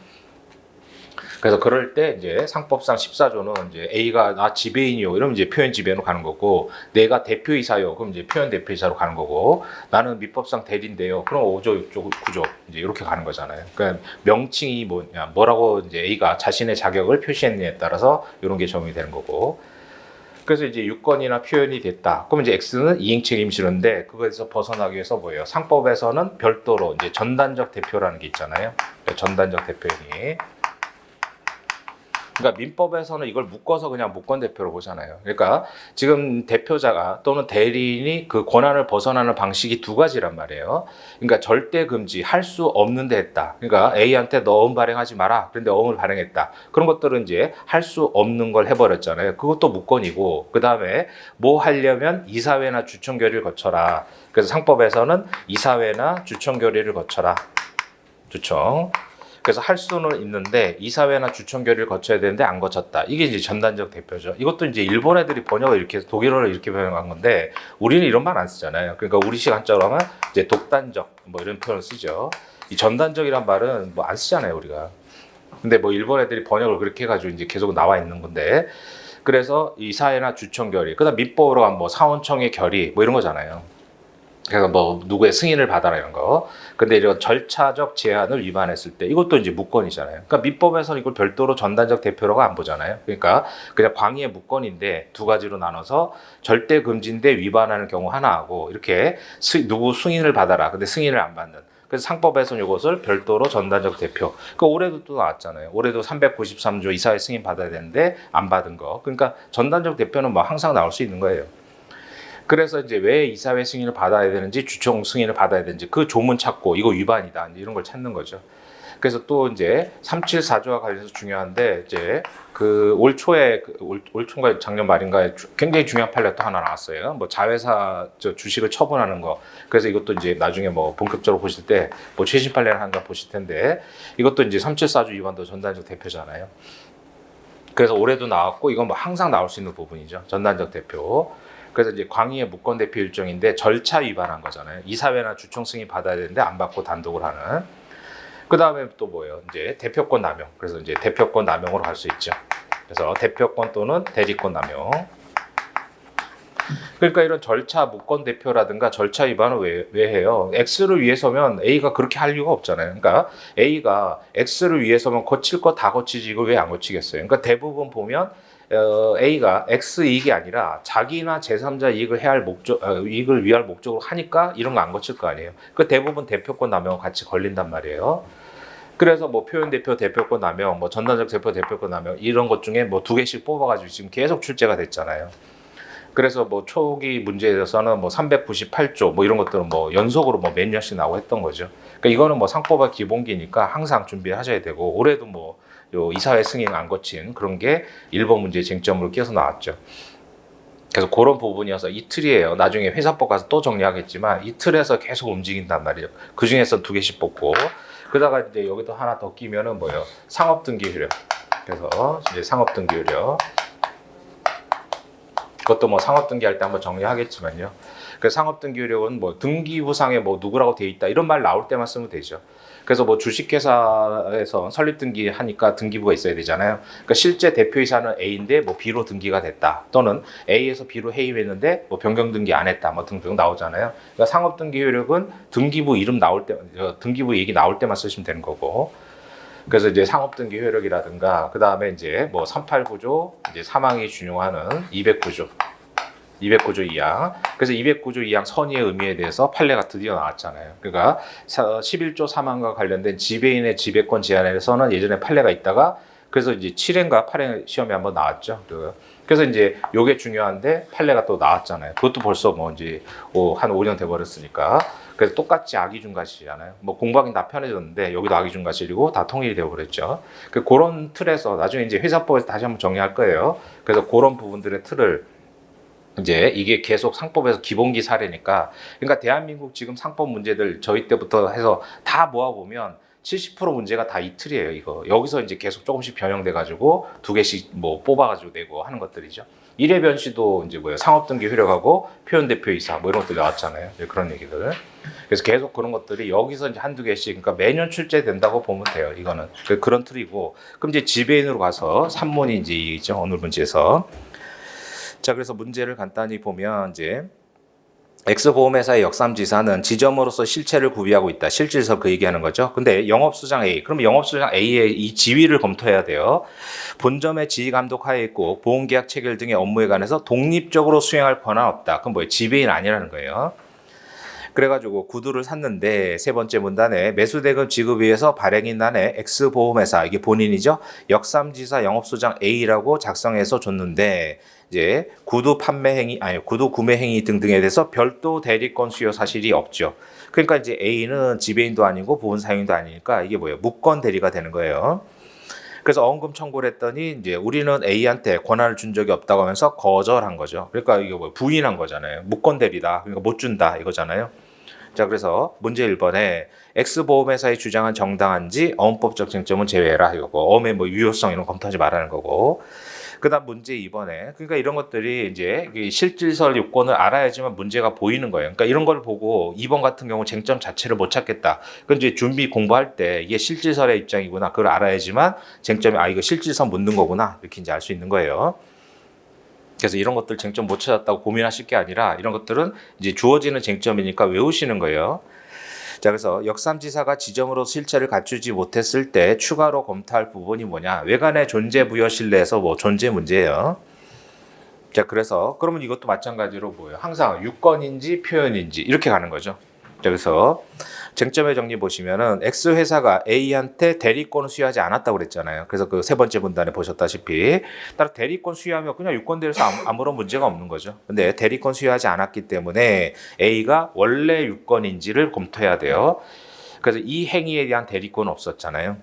그래서 그럴 때 이제 상법상 14조는 이제 A가 나 지배인이요. 이러면 이제 표현 지배인으로 가는 거고, 내가 대표이사요. 그럼 이제 표현 대표이사로 가는 거고, 나는 민법상 대리인데요. 그럼 5조, 6조, 9조 이제 이렇게 가는 거잖아요. 그러니까 명칭이 뭐라고 이제 A가 자신의 자격을 표시했느냐에 따라서 이런 게 적용이 되는 거고. 그래서 이제 유권이나 표현이 됐다. 그럼 이제 X는 이행 책임 지는데 그거에서 벗어나기 위해서 뭐예요? 상법에서는 별도로 이제 전단적 대표라는 게 있잖아요. 전단적 대표행위. 그러니까 민법에서는 이걸 묶어서 그냥 무권 대표로 보잖아요. 그러니까 지금 대표자가 또는 대리인이 그 권한을 벗어나는 방식이 두 가지란 말이에요. 그러니까 절대 금지, 할 수 없는데 했다. 그러니까 A한테 너 어음 발행하지 마라. 그런데 어음을 발행했다. 그런 것들은 이제 할 수 없는 걸 해버렸잖아요. 그것도 무권이고, 그 다음에 뭐 하려면 이사회나 주청 결의를 거쳐라. 그래서 상법에서는 이사회나 주청 결의를 거쳐라. 주청. 그래서 할 수는 있는데 이사회나 주청 결의를 거쳐야 되는데 안 거쳤다. 이게 이제 전단적 대표죠. 이것도 이제 일본 애들이 번역을 이렇게 독일어를 이렇게 번역한 건데 우리는 이런 말 안 쓰잖아요. 그러니까 우리 시간적으로 하면 이제 독단적 뭐 이런 표현을 쓰죠. 이 전단적이란 말은 뭐 안 쓰잖아요, 우리가. 근데 뭐 일본 애들이 번역을 그렇게 해가지고 이제 계속 나와 있는 건데, 그래서 이사회나 주청 결의, 그다음 민법으로 한 뭐 사원청의 결의 뭐 이런 거잖아요. 그래서 뭐 누구의 승인을 받아라 이런 거. 근데 이런 절차적 제한을 위반했을 때 이것도 이제 무건이잖아요. 그러니까 민법에서는 이걸 별도로 전단적 대표라고 안 보잖아요. 그러니까 그냥 광의의 무건인데 두 가지로 나눠서 절대 금지인데 위반하는 경우 하나하고 이렇게 누구 승인을 받아라. 근데 승인을 안 받는. 그래서 상법에서는 이것을 별도로 전단적 대표. 그 올해도 또 나왔잖아요. 올해도 393조 이사회 승인 받아야 되는데 안 받은 거. 그러니까 전단적 대표는 뭐 항상 나올 수 있는 거예요. 그래서 이제 왜 이사회 승인을 받아야 되는지 주총 승인을 받아야 되는지 그 조문 찾고 이거 위반이다 이런 걸 찾는 거죠. 그래서 또 이제 374조와 관련해서 중요한데 이제 그 올 초에 올 초인가 작년 말인가에 굉장히 중요한 판례 또 하나 나왔어요. 뭐 자회사 주식을 처분하는 거. 그래서 이것도 이제 나중에 뭐 본격적으로 보실 때 뭐 최신 판례를 한가 보실 텐데 이것도 이제 374조 위반도 전단적 대표잖아요. 그래서 올해도 나왔고 이건 뭐 항상 나올 수 있는 부분이죠. 전단적 대표. 그래서 이제 광의의 무권 대표 일정인데 절차 위반한 거잖아요. 이사회나 주총 승인 받아야 되는데 안 받고 단독을 하는. 그 다음에 또 뭐예요? 이제 대표권 남용. 그래서 이제 대표권 남용으로 갈 수 있죠. 그래서 대표권 또는 대리권 남용. 그러니까 이런 절차 무권 대표라든가 절차 위반을 왜 해요? X를 위해서면 A가 그렇게 할 이유가 없잖아요. 그러니까 A가 X를 위해서면 거칠 거 다 거치지 이걸 왜 안 거치겠어요? 그러니까 대부분 보면 A가 X 이익이 아니라 자기나 제3자 이익을 해야 할 이익을 위할 목적으로 하니까 이런 거 안 거칠 거 아니에요. 그 대부분 대표권 남용 같이 걸린단 말이에요. 그래서 뭐 표현 대표 대표권 남용, 뭐 전단적 대표 대표권 남용 이런 것 중에 뭐 2개씩 뽑아가지고 지금 계속 출제가 됐잖아요. 그래서 뭐 초기 문제에 대해서는 뭐 398조 뭐 이런 것들은 뭐 연속으로 뭐 몇 년씩 나오고 했던 거죠. 그러니까 이거는 뭐 상법의 기본기니까 항상 준비하셔야 되고 올해도 뭐 요 이사회 승인 안 거친 그런 게 1번 문제 쟁점으로 끼어서 나왔죠. 그래서 그런 부분이어서 이 틀이에요. 나중에 회사법 가서 또 정리하겠지만 이 틀에서 계속 움직인단 말이에요. 그 중에서 2개씩 뽑고 그러다가 이제 여기도 하나 더 끼면은 뭐예요? 상업등기 효력. 그래서 이제 상업등기 효력. 그것도 뭐 상업등기할 때 한번 정리하겠지만요. 그 상업등기 효력은 뭐 등기부상에 뭐 누구라고 돼 있다 이런 말 나올 때만 쓰면 되죠. 그래서 뭐 주식회사에서 설립등기 하니까 등기부가 있어야 되잖아요. 그러니까 실제 대표이사는 A인데 뭐 B로 등기가 됐다. 또는 A에서 B로 해임했는데 뭐 변경등기 안 했다. 뭐 등등 나오잖아요. 그러니까 상업등기 효력은 등기부 이름 나올 때, 등기부 얘기 나올 때만 쓰시면 되는 거고. 그래서 이제 상업등기 효력이라든가 그 다음에 이제 뭐 389조 이제 사망이 준용하는 209조 209조 2항. 그래서 209조 2항 선의의 의미에 대해서 판례가 드디어 나왔잖아요. 그러니까 11조 사망과 관련된 지배인의 지배권 제한에 대해서는 예전에 판례가 있다가 그래서 이제 7회인가 8회 시험에 한번 나왔죠. 그래서 이제 요게 중요한데 판례가 또 나왔잖아요. 그것도 벌써 뭐 이제 한 5년 돼 버렸으니까. 그래서 똑같이 악의중과실이잖아요. 뭐 공부하기는 다 편해졌는데 여기도 악의중과실이고 다 통일이 되어 버렸죠. 그런 틀에서 나중에 이제 회사법에서 다시 한번 정리할 거예요. 그래서 그런 부분들의 틀을 이제 이게 계속 상법에서 기본기 사례니까 그러니까 대한민국 지금 상법 문제들 저희 때부터 해서 다 모아보면 70% 문제가 다 이 틀이에요. 이거 여기서 이제 계속 조금씩 변형돼 가지고 2개씩 뭐 뽑아 가지고 내고 하는 것들이죠. 일회 변시도 이제 뭐예요? 상업등기 효력하고 표현 대표이사 뭐 이런 것들 나왔잖아요. 그런 얘기들. 그래서 계속 그런 것들이 여기서 이제 한두 개씩 그러니까 매년 출제된다고 보면 돼요. 이거는 그런 틀이고 그럼 이제 지배인으로 가서 3문이 이제 있죠. 오늘 문제에서. 자, 그래서 문제를 간단히 보면 이제 X보험회사의 역삼지사는 지점으로서 실체를 구비하고 있다. 실질서 그 얘기하는 거죠. 근데 영업수장 A, 그러면 영업수장 A의 이 지위를 검토해야 돼요. 본점의 지휘감독 하에 있고 보험계약 체결 등의 업무에 관해서 독립적으로 수행할 권한 없다. 그럼 뭐예요? 지배인 아니라는 거예요. 그래가지고 구두를 샀는데 세 번째 문단에 매수대금 지급 위해서 발행인단에 X보험회사 이게 본인이죠. 역삼지사 영업소장 A라고 작성해서 줬는데 이제 구두 판매 행위 구두 구매 행위 등등에 대해서 별도 대리권 수요 사실이 없죠. 그러니까 이제 A는 지배인도 아니고 부분 사용인도 아니니까 이게 뭐예요? 무권 대리가 되는 거예요. 그래서 어음금 청구를 했더니 이제 우리는 A한테 권한을 준 적이 없다고 하면서 거절한 거죠. 그러니까 이게 뭐 부인한 거잖아요. 무권 대리다. 그러니까 못 준다 이거잖아요. 자, 그래서 문제 1번에 X보험회사의 주장은 정당한지 어음법적 쟁점은 제외해라 이거고 어음의 뭐 유효성 이런 거 검토하지 말라는 거고 그다음 문제 2번에 그러니까 이런 것들이 이제 실질설 요건을 알아야지만 문제가 보이는 거예요. 그러니까 이런 걸 보고 2번 같은 경우 쟁점 자체를 못 찾겠다. 그건 이제 준비 공부할 때 이게 실질설의 입장이구나. 그걸 알아야지만 쟁점이 이거 실질선 묻는 거구나. 이렇게 이제 알 수 있는 거예요. 그래서 이런 것들 쟁점 못 찾았다고 고민하실 게 아니라 이런 것들은 이제 주어지는 쟁점이니까 외우시는 거예요. 자, 그래서 역삼지사가 지정으로 실체를 갖추지 못했을 때 추가로 검토할 부분이 뭐냐? 외관의 존재 부여 신뢰에서 뭐 존재 문제예요. 자, 그래서 그러면 이것도 마찬가지로 뭐예요? 항상 유권인지 표현인지 이렇게 가는 거죠. 자, 그래서 쟁점의 정리 보시면은 X 회사가 A한테 대리권을 수여하지 않았다고 그랬잖아요. 그래서 그 세 번째 문단에 보셨다시피 따라 대리권 수여하면 그냥 유권대에서 아무런 문제가 없는 거죠. 근데 대리권 수여하지 않았기 때문에 A가 원래 유권인지를 검토해야 돼요. 그래서 이 행위에 대한 대리권은 없었잖아요.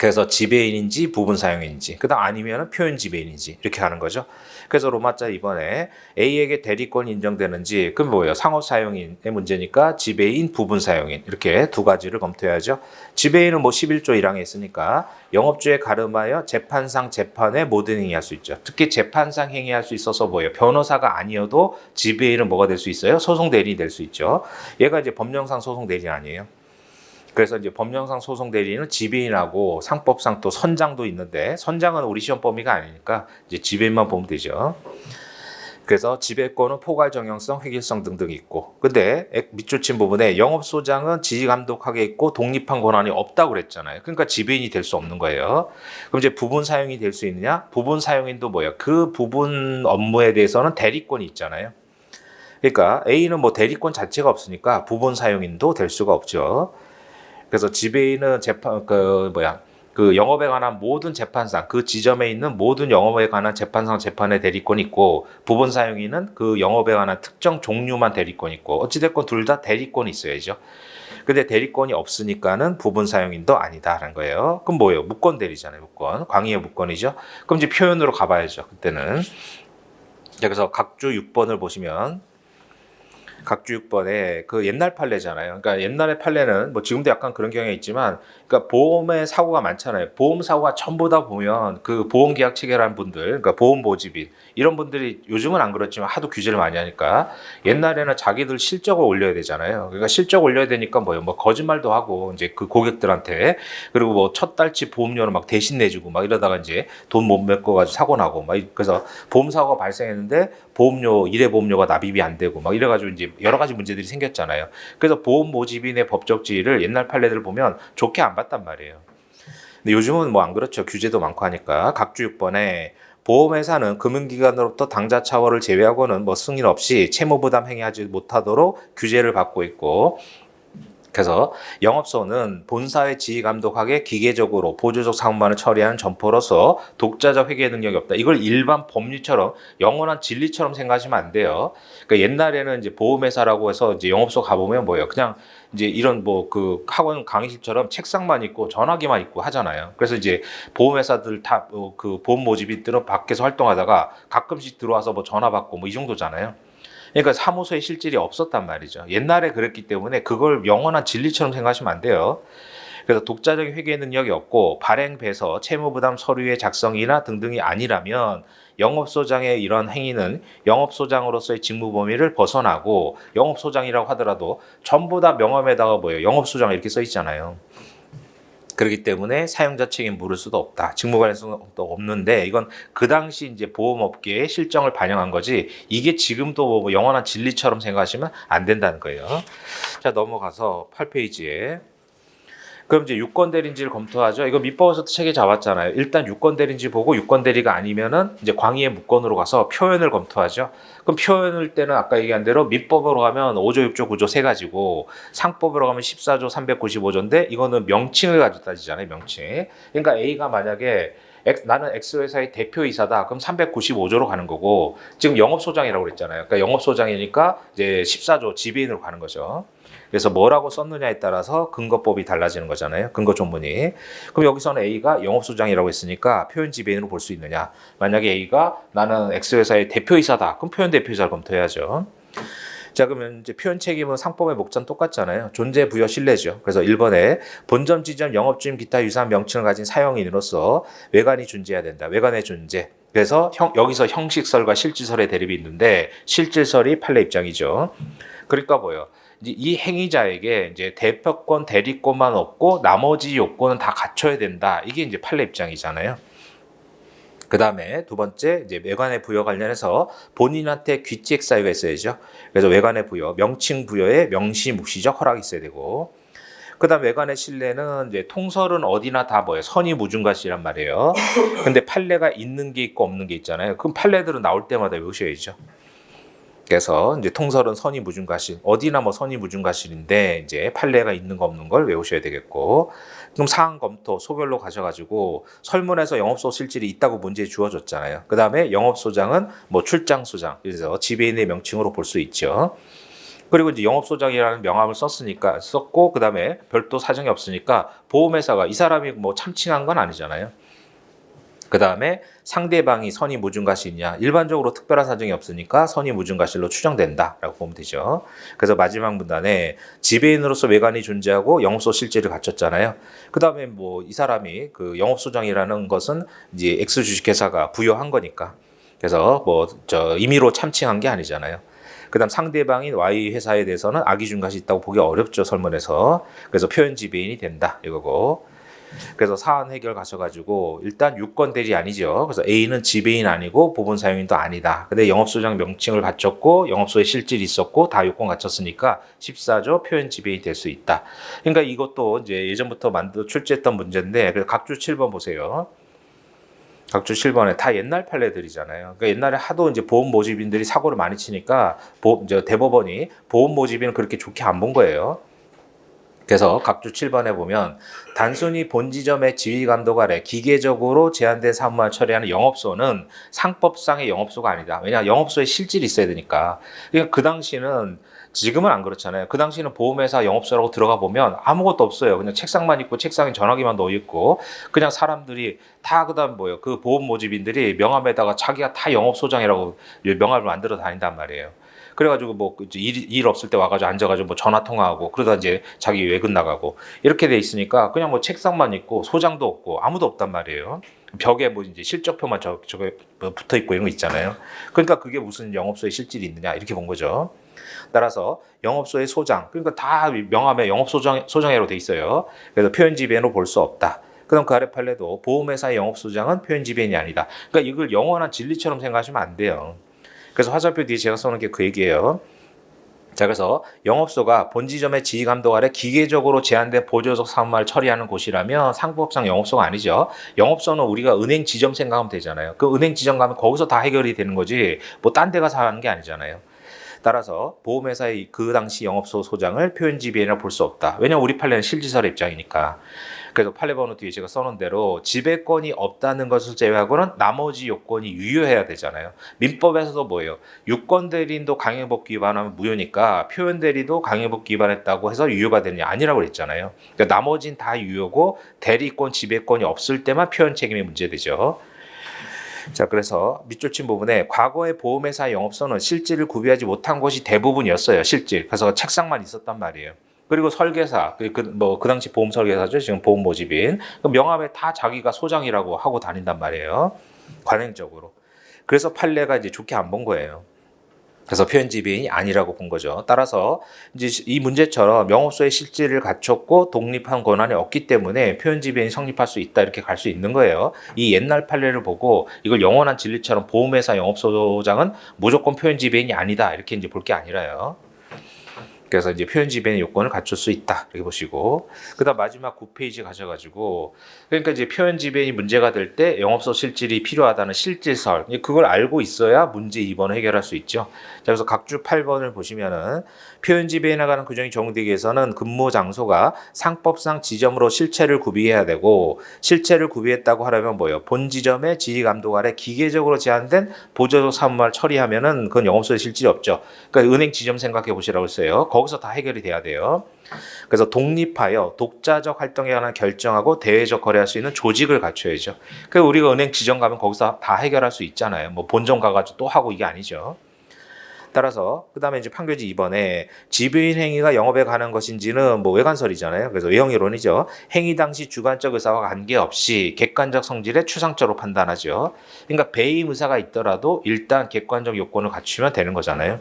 그래서 지배인인지 부분 사용인지 그다음 아니면 표현 지배인인지 이렇게 가는 거죠. 그래서 로마자 이번에 A에게 대리권이 인정되는지 그럼 뭐예요? 상업 사용인의 문제니까 지배인 부분 사용인 이렇게 두 가지를 검토해야죠. 지배인은 뭐 11조 1항에 있으니까 영업주에 가름하여 재판상 재판에 모든 행위할 수 있죠. 특히 재판상 행위할 수 있어서 뭐예요? 변호사가 아니어도 지배인은 뭐가 될 수 있어요? 소송 대리인이 될 수 있죠. 얘가 이제 법령상 소송 대리인 아니에요. 그래서 이제 법령상 소송 대리인은 지배인하고 상법상 또 선장도 있는데 선장은 우리 시험 범위가 아니니까 이제 지배인만 보면 되죠. 그래서 지배권은 포괄 정형성, 획일성 등등 있고, 근데 밑줄 친 부분에 영업소장은 지휘감독하게 있고 독립한 권한이 없다고 그랬잖아요. 그러니까 지배인이 될 수 없는 거예요. 그럼 이제 부분 사용이 될 수 있느냐? 부분 사용인도 뭐예요? 그 부분 업무에 대해서는 대리권이 있잖아요. 그러니까 A는 뭐 대리권 자체가 없으니까 부분 사용인도 될 수가 없죠. 그래서 지배인은 그 영업에 관한 모든 재판상 그 지점에 있는 모든 영업에 관한 재판상 재판의 대리권이 있고 부분 사용인은 그 영업에 관한 특정 종류만 대리권이 있고 어찌됐건 둘 다 대리권이 있어야죠. 근데 대리권이 없으니까는 부분 사용인도 아니다라는 거예요. 그럼 뭐예요? 무권 대리잖아요. 무권. 광의의 무권이죠. 그럼 이제 표현으로 가봐야죠. 그때는. 그래서 각주 6번을 보시면 각주 6번에 그 옛날 판례잖아요. 그러니까 옛날의 판례는 뭐 지금도 약간 그런 경향이 있지만, 그러니까 보험에 사고가 많잖아요. 보험 사고가 전부 다 보면 그 보험 계약 체결한 분들, 그러니까 보험 모집인 이런 분들이 요즘은 안 그렇지만 하도 규제를 많이 하니까 옛날에는 자기들 실적을 올려야 되잖아요. 그러니까 실적 올려야 되니까 뭐예요? 뭐 거짓말도 하고 이제 그 고객들한테 그리고 뭐 첫 달치 보험료를 막 대신 내주고 막 이러다가 이제 돈 못 메꿔가지고 사고 나고 막 그래서 보험 사고가 발생했는데 보험료 일회 보험료가 납입이 안 되고 막 이래가지고 이제 여러 가지 문제들이 생겼잖아요. 그래서 보험 모집인의 법적 지위를 옛날 판례들 보면 좋게 안 봤단 말이에요. 근데 요즘은 뭐 안 그렇죠. 규제도 많고 하니까 각주 6번에 보험회사는 금융기관으로부터 당좌 차원을 제외하고는 뭐 승인 없이 채무부담 행위하지 못하도록 규제를 받고 있고, 그래서 영업소는 본사의 지휘감독하게 기계적으로 보조적 사무만을 처리하는 점포로서 독자적 회계 능력이 없다. 이걸 일반 법리처럼 영원한 진리처럼 생각하시면 안 돼요. 그러니까 옛날에는 이제 보험회사라고 해서 이제 영업소 가보면 뭐예요? 그냥 이제 이런 뭐 그 학원 강의실처럼 책상만 있고 전화기만 있고 하잖아요. 그래서 이제 보험회사들 다 그 보험 모집인들은 밖에서 활동하다가 가끔씩 들어와서 뭐 전화 받고 뭐 이 정도잖아요. 그러니까 사무소에 실질이 없었단 말이죠. 옛날에 그랬기 때문에 그걸 영원한 진리처럼 생각하시면 안 돼요. 그래서 독자적인 회계 능력이 없고 발행 배서, 채무부담 서류의 작성이나 등등이 아니라면 영업소장의 이런 행위는 영업소장으로서의 직무 범위를 벗어나고, 영업소장이라고 하더라도 전부 다 명함에다가 뭐예요? 영업소장 이렇게 써 있잖아요. 그렇기 때문에 사용자 책임 물을 수도 없다. 직무 관련성도 없는데 이건 그 당시 이제 보험업계의 실정을 반영한 거지 이게 지금도 뭐 영원한 진리처럼 생각하시면 안 된다는 거예요. 자, 넘어가서 8페이지에 그럼 이제 유권 대리인지를 검토하죠. 이거 밑법에서도 책에 잡았잖아요. 일단 유권 대리인지 보고 유권 대리가 아니면은 이제 광의의 무권으로 가서 표현을 검토하죠. 그럼 표현을 때는 아까 얘기한 대로 밑법으로 가면 5조, 6조, 9조 세 가지고 상법으로 가면 14조, 395조인데 이거는 명칭을 가지고 따지잖아요. 명칭. 그러니까 A가 만약에 나는 X회사의 대표이사다. 그럼 395조로 가는 거고 지금 영업소장이라고 그랬잖아요. 그러니까 영업소장이니까 이제 14조 지배인으로 가는 거죠. 그래서 뭐라고 썼느냐에 따라서 근거법이 달라지는 거잖아요. 근거 조문이. 그럼 여기서는 A가 영업소장이라고 했으니까 표현 지배인으로 볼 수 있느냐. 만약에 A가 나는 X회사의 대표이사다. 그럼 표현 대표이사를 검토해야죠. 자, 그러면 이제 표현 책임은 상법의 목차는 똑같잖아요. 존재 부여 신뢰죠. 그래서 1번에 본점, 지점, 영업주임, 기타 유사한 명칭을 가진 사용인으로서 외관이 존재해야 된다. 외관의 존재. 그래서 여기서 형식설과 실질설의 대립이 있는데 실질설이 판례 입장이죠. 그러니까 뭐예요? 이 행위자에게 이제 대표권, 대리권만 없고 나머지 요건은 다 갖춰야 된다. 이게 이제 판례 입장이잖아요. 그다음에 두 번째 이제 외관의 부여 관련해서 본인한테 귀책 사유가 있어야죠. 그래서 외관의 부여, 명칭 부여에 명시 묵시적 허락이 있어야 되고, 그다음 외관의 신뢰는 이제 통설은 어디나 다 뭐예요? 선의 무중과실이란 말이에요. 근데 판례가 있는 게 있고 없는 게 있잖아요. 그럼 판례들은 나올 때마다 외우셔야죠. 그래서 이제 통설은 선의 무중과실, 어디나 뭐 선의 무중과실인데 이제 판례가 있는 거 없는 걸 외우셔야 되겠고, 그럼 사안 검토 소별로 가셔가지고 설문에서 영업소 실질이 있다고 문제 주어졌잖아요. 그 다음에 영업소장은 뭐 출장소장, 그래서 지배인의 명칭으로 볼 수 있죠. 그리고 이제 영업소장이라는 명함을 썼고, 그 다음에 별도 사정이 없으니까 보험회사가 이 사람이 뭐 참칭한 건 아니잖아요. 그 다음에 상대방이 선의 무중과실이냐, 일반적으로 특별한 사정이 없으니까 선의 무중과실로 추정된다라고 보면 되죠. 그래서 마지막 문단에 지배인으로서 외관이 존재하고 영업소 실질을 갖췄잖아요. 그 다음에 뭐 이 사람이 그 영업소장이라는 것은 이제 X 주식회사가 부여한 거니까, 그래서 뭐 저 임의로 참칭한 게 아니잖아요. 그다음 상대방인 Y 회사에 대해서는 악의중과실이 있다고 보기 어렵죠, 설문에서. 그래서 표현 지배인이 된다 이거고. 그래서 사안 해결 가셔가지고 일단 유권 대리 아니죠. 그래서 A는 지배인 아니고 보본 사용인도 아니다. 근데 영업소장 명칭을 갖췄고 영업소에 실질이 있었고 다 요건 갖췄으니까 14조 표현 지배인이 될 수 있다. 그러니까 이것도 이제 예전부터 출제했던 문제인데, 각주 7번 보세요. 각주 7번에 다 옛날 판례들이잖아요. 그러니까 옛날에 하도 이제 보험 모집인들이 사고를 많이 치니까 이제 대법원이 보험 모집인을 그렇게 좋게 안 본 거예요. 그래서 각주 7번에 보면 단순히 본지점의 지휘감독 아래 기계적으로 제한된 사무만 처리하는 영업소는 상법상의 영업소가 아니다. 왜냐, 영업소에 실질이 있어야 되니까. 그러니까 그 당시는, 지금은 안 그렇잖아요. 그 당시는 보험회사 영업소라고 들어가 보면 아무것도 없어요. 그냥 책상만 있고 책상에 전화기만 넣어 있고, 그냥 사람들이 다, 그다음 뭐예요? 그 보험 모집인들이 명함에다가 자기가 다 영업소장이라고 명함을 만들어 다닌단 말이에요. 그래가지고 뭐 일 없을 때 와가지고 앉아가지고 뭐 전화 통화하고, 그러다 이제 자기 외근 나가고 이렇게 돼 있으니까 그냥 뭐 책상만 있고 소장도 없고 아무도 없단 말이에요. 벽에 뭐 이제 실적표만 저게 뭐 붙어 있고 이런 거 있잖아요. 그러니까 그게 무슨 영업소에 실질이 있느냐 이렇게 본 거죠. 따라서 영업소의 소장, 그러니까 다 명함에 소장회로 돼 있어요. 그래서 표현 지배인으로 볼 수 없다. 그럼 그 아래 판례도 보험회사의 영업소장은 표현 지배인이 아니다. 그러니까 이걸 영원한 진리처럼 생각하시면 안 돼요. 그래서 화살표 뒤에 제가 써놓은 게 그 얘기예요. 자, 그래서 영업소가 본지점의 지휘감독 아래 기계적으로 제한된 보조적 사무를 처리하는 곳이라면 상법상 영업소가 아니죠. 영업소는 우리가 은행 지점 생각하면 되잖아요. 그 은행 지점 가면 거기서 다 해결이 되는 거지 뭐 딴 데 가서 하는 게 아니잖아요. 따라서 보험회사의 그 당시 영업소 소장을 표현 지배인이라 볼 수 없다. 왜냐하면 우리 판례는 실질설의 입장이니까. 그래서 판례 번호 뒤에 제가 써놓은 대로 지배권이 없다는 것을 제외하고는 나머지 요건이 유효해야 되잖아요. 민법에서도 뭐예요? 유권 대리인도 강행법규 위반하면 무효니까 표현 대리도 강행법규 위반했다고 해서 유효가 되느냐, 아니라고 그랬잖아요. 그러니까 나머지는 다 유효고 대리권, 지배권이 없을 때만 표현 책임이 문제되죠. 자, 그래서 밑줄 친 부분에 과거의 보험회사 영업소는 실질을 구비하지 못한 것이 대부분이었어요. 실질. 그래서 책상만 있었단 말이에요. 그리고 설계사, 그 당시 보험 설계사죠. 지금 보험 모집인. 명함에 다 자기가 소장이라고 하고 다닌단 말이에요. 관행적으로. 그래서 판례가 이제 좋게 안 본 거예요. 그래서 표현 지배인이 아니라고 본 거죠. 따라서 이제 이 문제처럼 영업소의 실질을 갖췄고 독립한 권한이 없기 때문에 표현 지배인이 성립할 수 있다, 이렇게 갈 수 있는 거예요. 이 옛날 판례를 보고 이걸 영원한 진리처럼 보험회사 영업소장은 무조건 표현 지배인이 아니다, 이렇게 이제 볼 게 아니라요. 그래서 이제 표현 지배인의 요건을 갖출 수 있다, 이렇게 보시고, 그다음 마지막 9페이지 가셔가지고, 그러니까 이제 표현 지배인이 문제가 될 때 영업소 실질이 필요하다는 실질설, 그걸 알고 있어야 문제 2번을 해결할 수 있죠. 자, 그래서 각주 8번을 보시면은 표현 지배인에 관한 규정이 적용되기 위해서는 근무 장소가 상법상 지점으로 실체를 구비해야 되고, 실체를 구비했다고 하려면 뭐예요? 본 지점의 지휘 감독 아래 기계적으로 제한된 보조적 사무를 처리하면은 그건 영업소에 실질이 없죠. 그러니까 은행 지점 생각해 보시라고 했어요. 거기서 다 해결이 돼야 돼요. 그래서 독립하여 독자적 활동에 관한 결정하고 대외적 거래할 수 있는 조직을 갖춰야죠. 그래서 우리가 은행 지점 가면 거기서 다 해결할 수 있잖아요. 뭐 본점 가가지고 또 하고, 이게 아니죠. 따라서 그 다음에 이제 판결지 2번에 지배인 행위가 영업에 관한 것인지는 뭐 외관설이잖아요. 그래서 외형이론이죠. 행위 당시 주관적 의사와 관계없이 객관적 성질의 추상적으로 판단하죠. 그러니까 배임 의사가 있더라도 일단 객관적 요건을 갖추면 되는 거잖아요.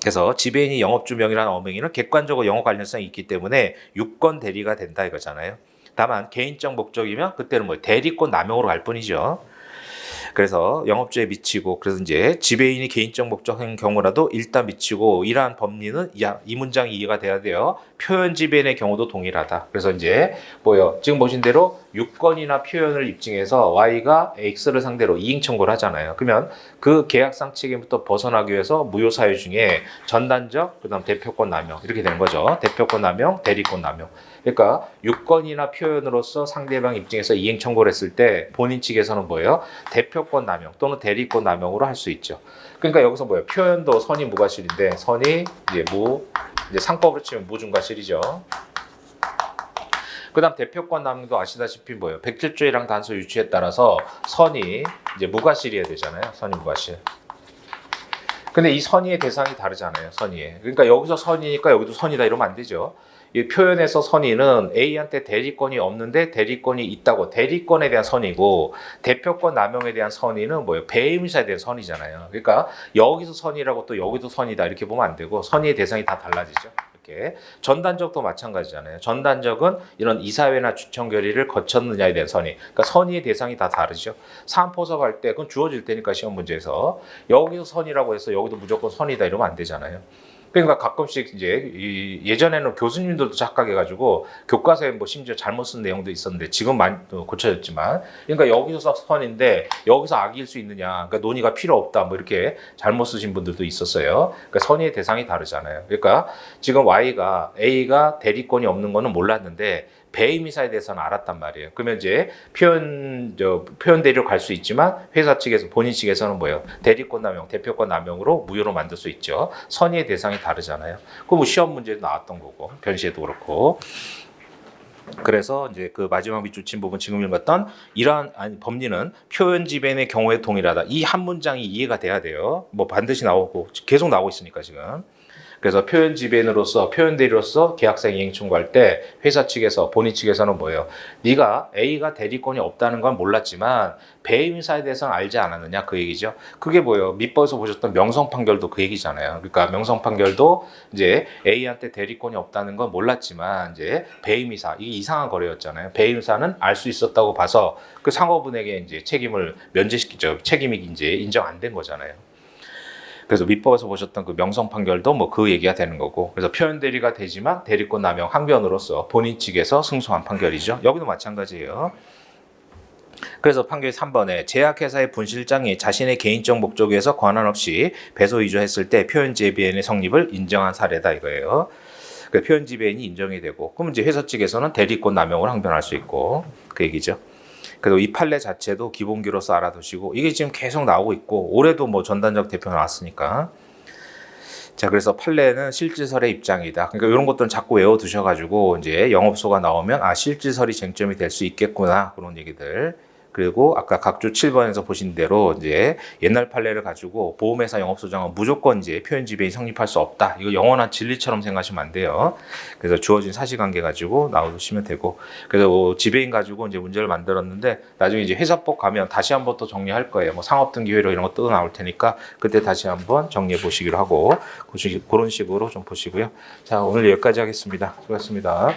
그래서 지배인이 영업주명이라는 어명에는 객관적으로 영업 관련성이 있기 때문에 유권 대리가 된다 이거잖아요. 다만 개인적 목적이면 그때는 뭐 대리권 남용으로 갈 뿐이죠. 그래서 영업주에 미치고 그래서 이제 지배인이 개인적 목적인 경우라도 일단 미치고 이러한 법리는 이 문장이 이해가 돼야 돼요. 표현 지배인의 경우도 동일하다. 그래서 이제 뭐요? 지금 보신 대로 유권이나 표현을 입증해서 Y가 X를 상대로 이행 청구를 하잖아요. 그러면 그 계약상 책임부터 벗어나기 위해서 무효 사유 중에 전단적, 그다음 대표권 남용 이렇게 되는 거죠. 대표권 남용, 대리권 남용. 그러니까 유권이나 표현으로서 상대방 입증해서 이행 청구를 했을 때 본인 측에서는 뭐예요? 대표권 남용 또는 대리권 남용으로 할 수 있죠. 그러니까 여기서 뭐예요? 표현도 선이 무과실인데 선이 이제 상법으로 치면 무중과실이죠. 그다음 대표권 남용도 아시다시피 뭐예요? 백질주의랑 단서 유추에 따라서 선이 이제 무과실이어야 되잖아요. 선이 무과실. 근데 이 선의의 대상이 다르잖아요. 선의의. 그러니까 여기서 선이니까 여기도 선이다 이러면 안 되죠. 이 표현에서 선의는 A한테 대리권이 없는데 대리권이 있다고 대리권에 대한 선의고 대표권 남용에 대한 선의는 뭐예요? 배임사에 대한 선의잖아요. 그러니까 여기서 선의라고 또 여기도 선의다 이렇게 보면 안 되고 선의의 대상이 다 달라지죠. 이렇게 전단적도 마찬가지잖아요. 전단적은 이런 이사회나 주청 결의를 거쳤느냐에 대한 선의. 그러니까 선의의 대상이 다 다르죠. 사안포섭 할 때 그건 주어질 때니까 시험 문제에서 여기서 선이라고 해서 여기도 무조건 선이다 이러면 안 되잖아요. 그러니까 가끔씩 이제 예전에는 교수님들도 착각해가지고 교과서에 뭐 심지어 잘못 쓴 내용도 있었는데 지금 많이 고쳐졌지만 그러니까 여기서 선인데 여기서 악일 수 있느냐 그러니까 논의가 필요 없다 뭐 이렇게 잘못 쓰신 분들도 있었어요. 그러니까 선의의 대상이 다르잖아요. 그러니까 지금 A가 대리권이 없는 거는 몰랐는데 배임이사에 대해서는 알았단 말이에요. 그러면 이제 표현 대리로 갈 수 있지만 회사 측에서 본인 측에서는 뭐예요? 대리권 남용, 대표권 남용으로 무효로 만들 수 있죠. 선의의 대상이 다르잖아요. 그 뭐 시험 문제도 나왔던 거고 변시에도 그렇고. 그래서 이제 그 마지막 밑줄 친 부분 지금 읽었던 이러한 법리는 표현 지배인의 경우에 동일하다. 이 한 문장이 이해가 돼야 돼요. 뭐 반드시 나오고 계속 나오고 있으니까 지금. 그래서 표현 지배인으로서 표현 대리로서 계약상 이행 청구할 때 회사 측에서 본인 측에서는 뭐예요? 네가 A가 대리권이 없다는 건 몰랐지만 배임사에 대해서는 알지 않았느냐 그 얘기죠. 그게 뭐예요? 민법에서 보셨던 명성 판결도 그 얘기잖아요. 그러니까 명성 판결도 이제 A한테 대리권이 없다는 건 몰랐지만 이제 배임이사 이게 이상한 거래였잖아요. 배임사는 알 수 있었다고 봐서 그 상호분에게 이제 책임을 면제시키죠. 책임이 이제 인정 안 된 거잖아요. 그래서 민법에서 보셨던 그 명성 판결도 뭐 그 얘기가 되는 거고 그래서 표현 대리가 되지만 대리권 남용 항변으로서 본인 측에서 승소한 판결이죠. 여기도 마찬가지예요. 그래서 판결 3번에 제약회사의 분실장이 자신의 개인적 목적 위해서 권한 없이 배소 위조했을 때 표현 지배인의 성립을 인정한 사례다 이거예요. 그 표현 지배인이 인정이 되고 그럼 이제 회사 측에서는 대리권 남용을 항변할 수 있고 그 얘기죠. 그래서 이 판례 자체도 기본기로서 알아두시고 이게 지금 계속 나오고 있고 올해도 뭐 전단적 대표 나왔으니까 자 그래서 판례는 실질설의 입장이다. 그러니까 이런 것들은 자꾸 외워두셔가지고 이제 영업소가 나오면 아 실질설이 쟁점이 될 수 있겠구나 그런 얘기들. 그리고 아까 각주 7번에서 보신 대로 이제 옛날 판례를 가지고 보험회사 영업소장은 무조건 이제 표현 지배인이 성립할 수 없다. 이거 영원한 진리처럼 생각하시면 안 돼요. 그래서 주어진 사실관계 가지고 나오시면 되고. 그래서 지배인 가지고 이제 문제를 만들었는데 나중에 이제 회사법 가면 다시 한번 또 정리할 거예요. 뭐 상업등기회로 이런 거 또 나올 테니까 그때 다시 한번 정리해 보시기로 하고 그런 식으로 좀 보시고요. 자 오늘 여기까지 하겠습니다. 수고하셨습니다.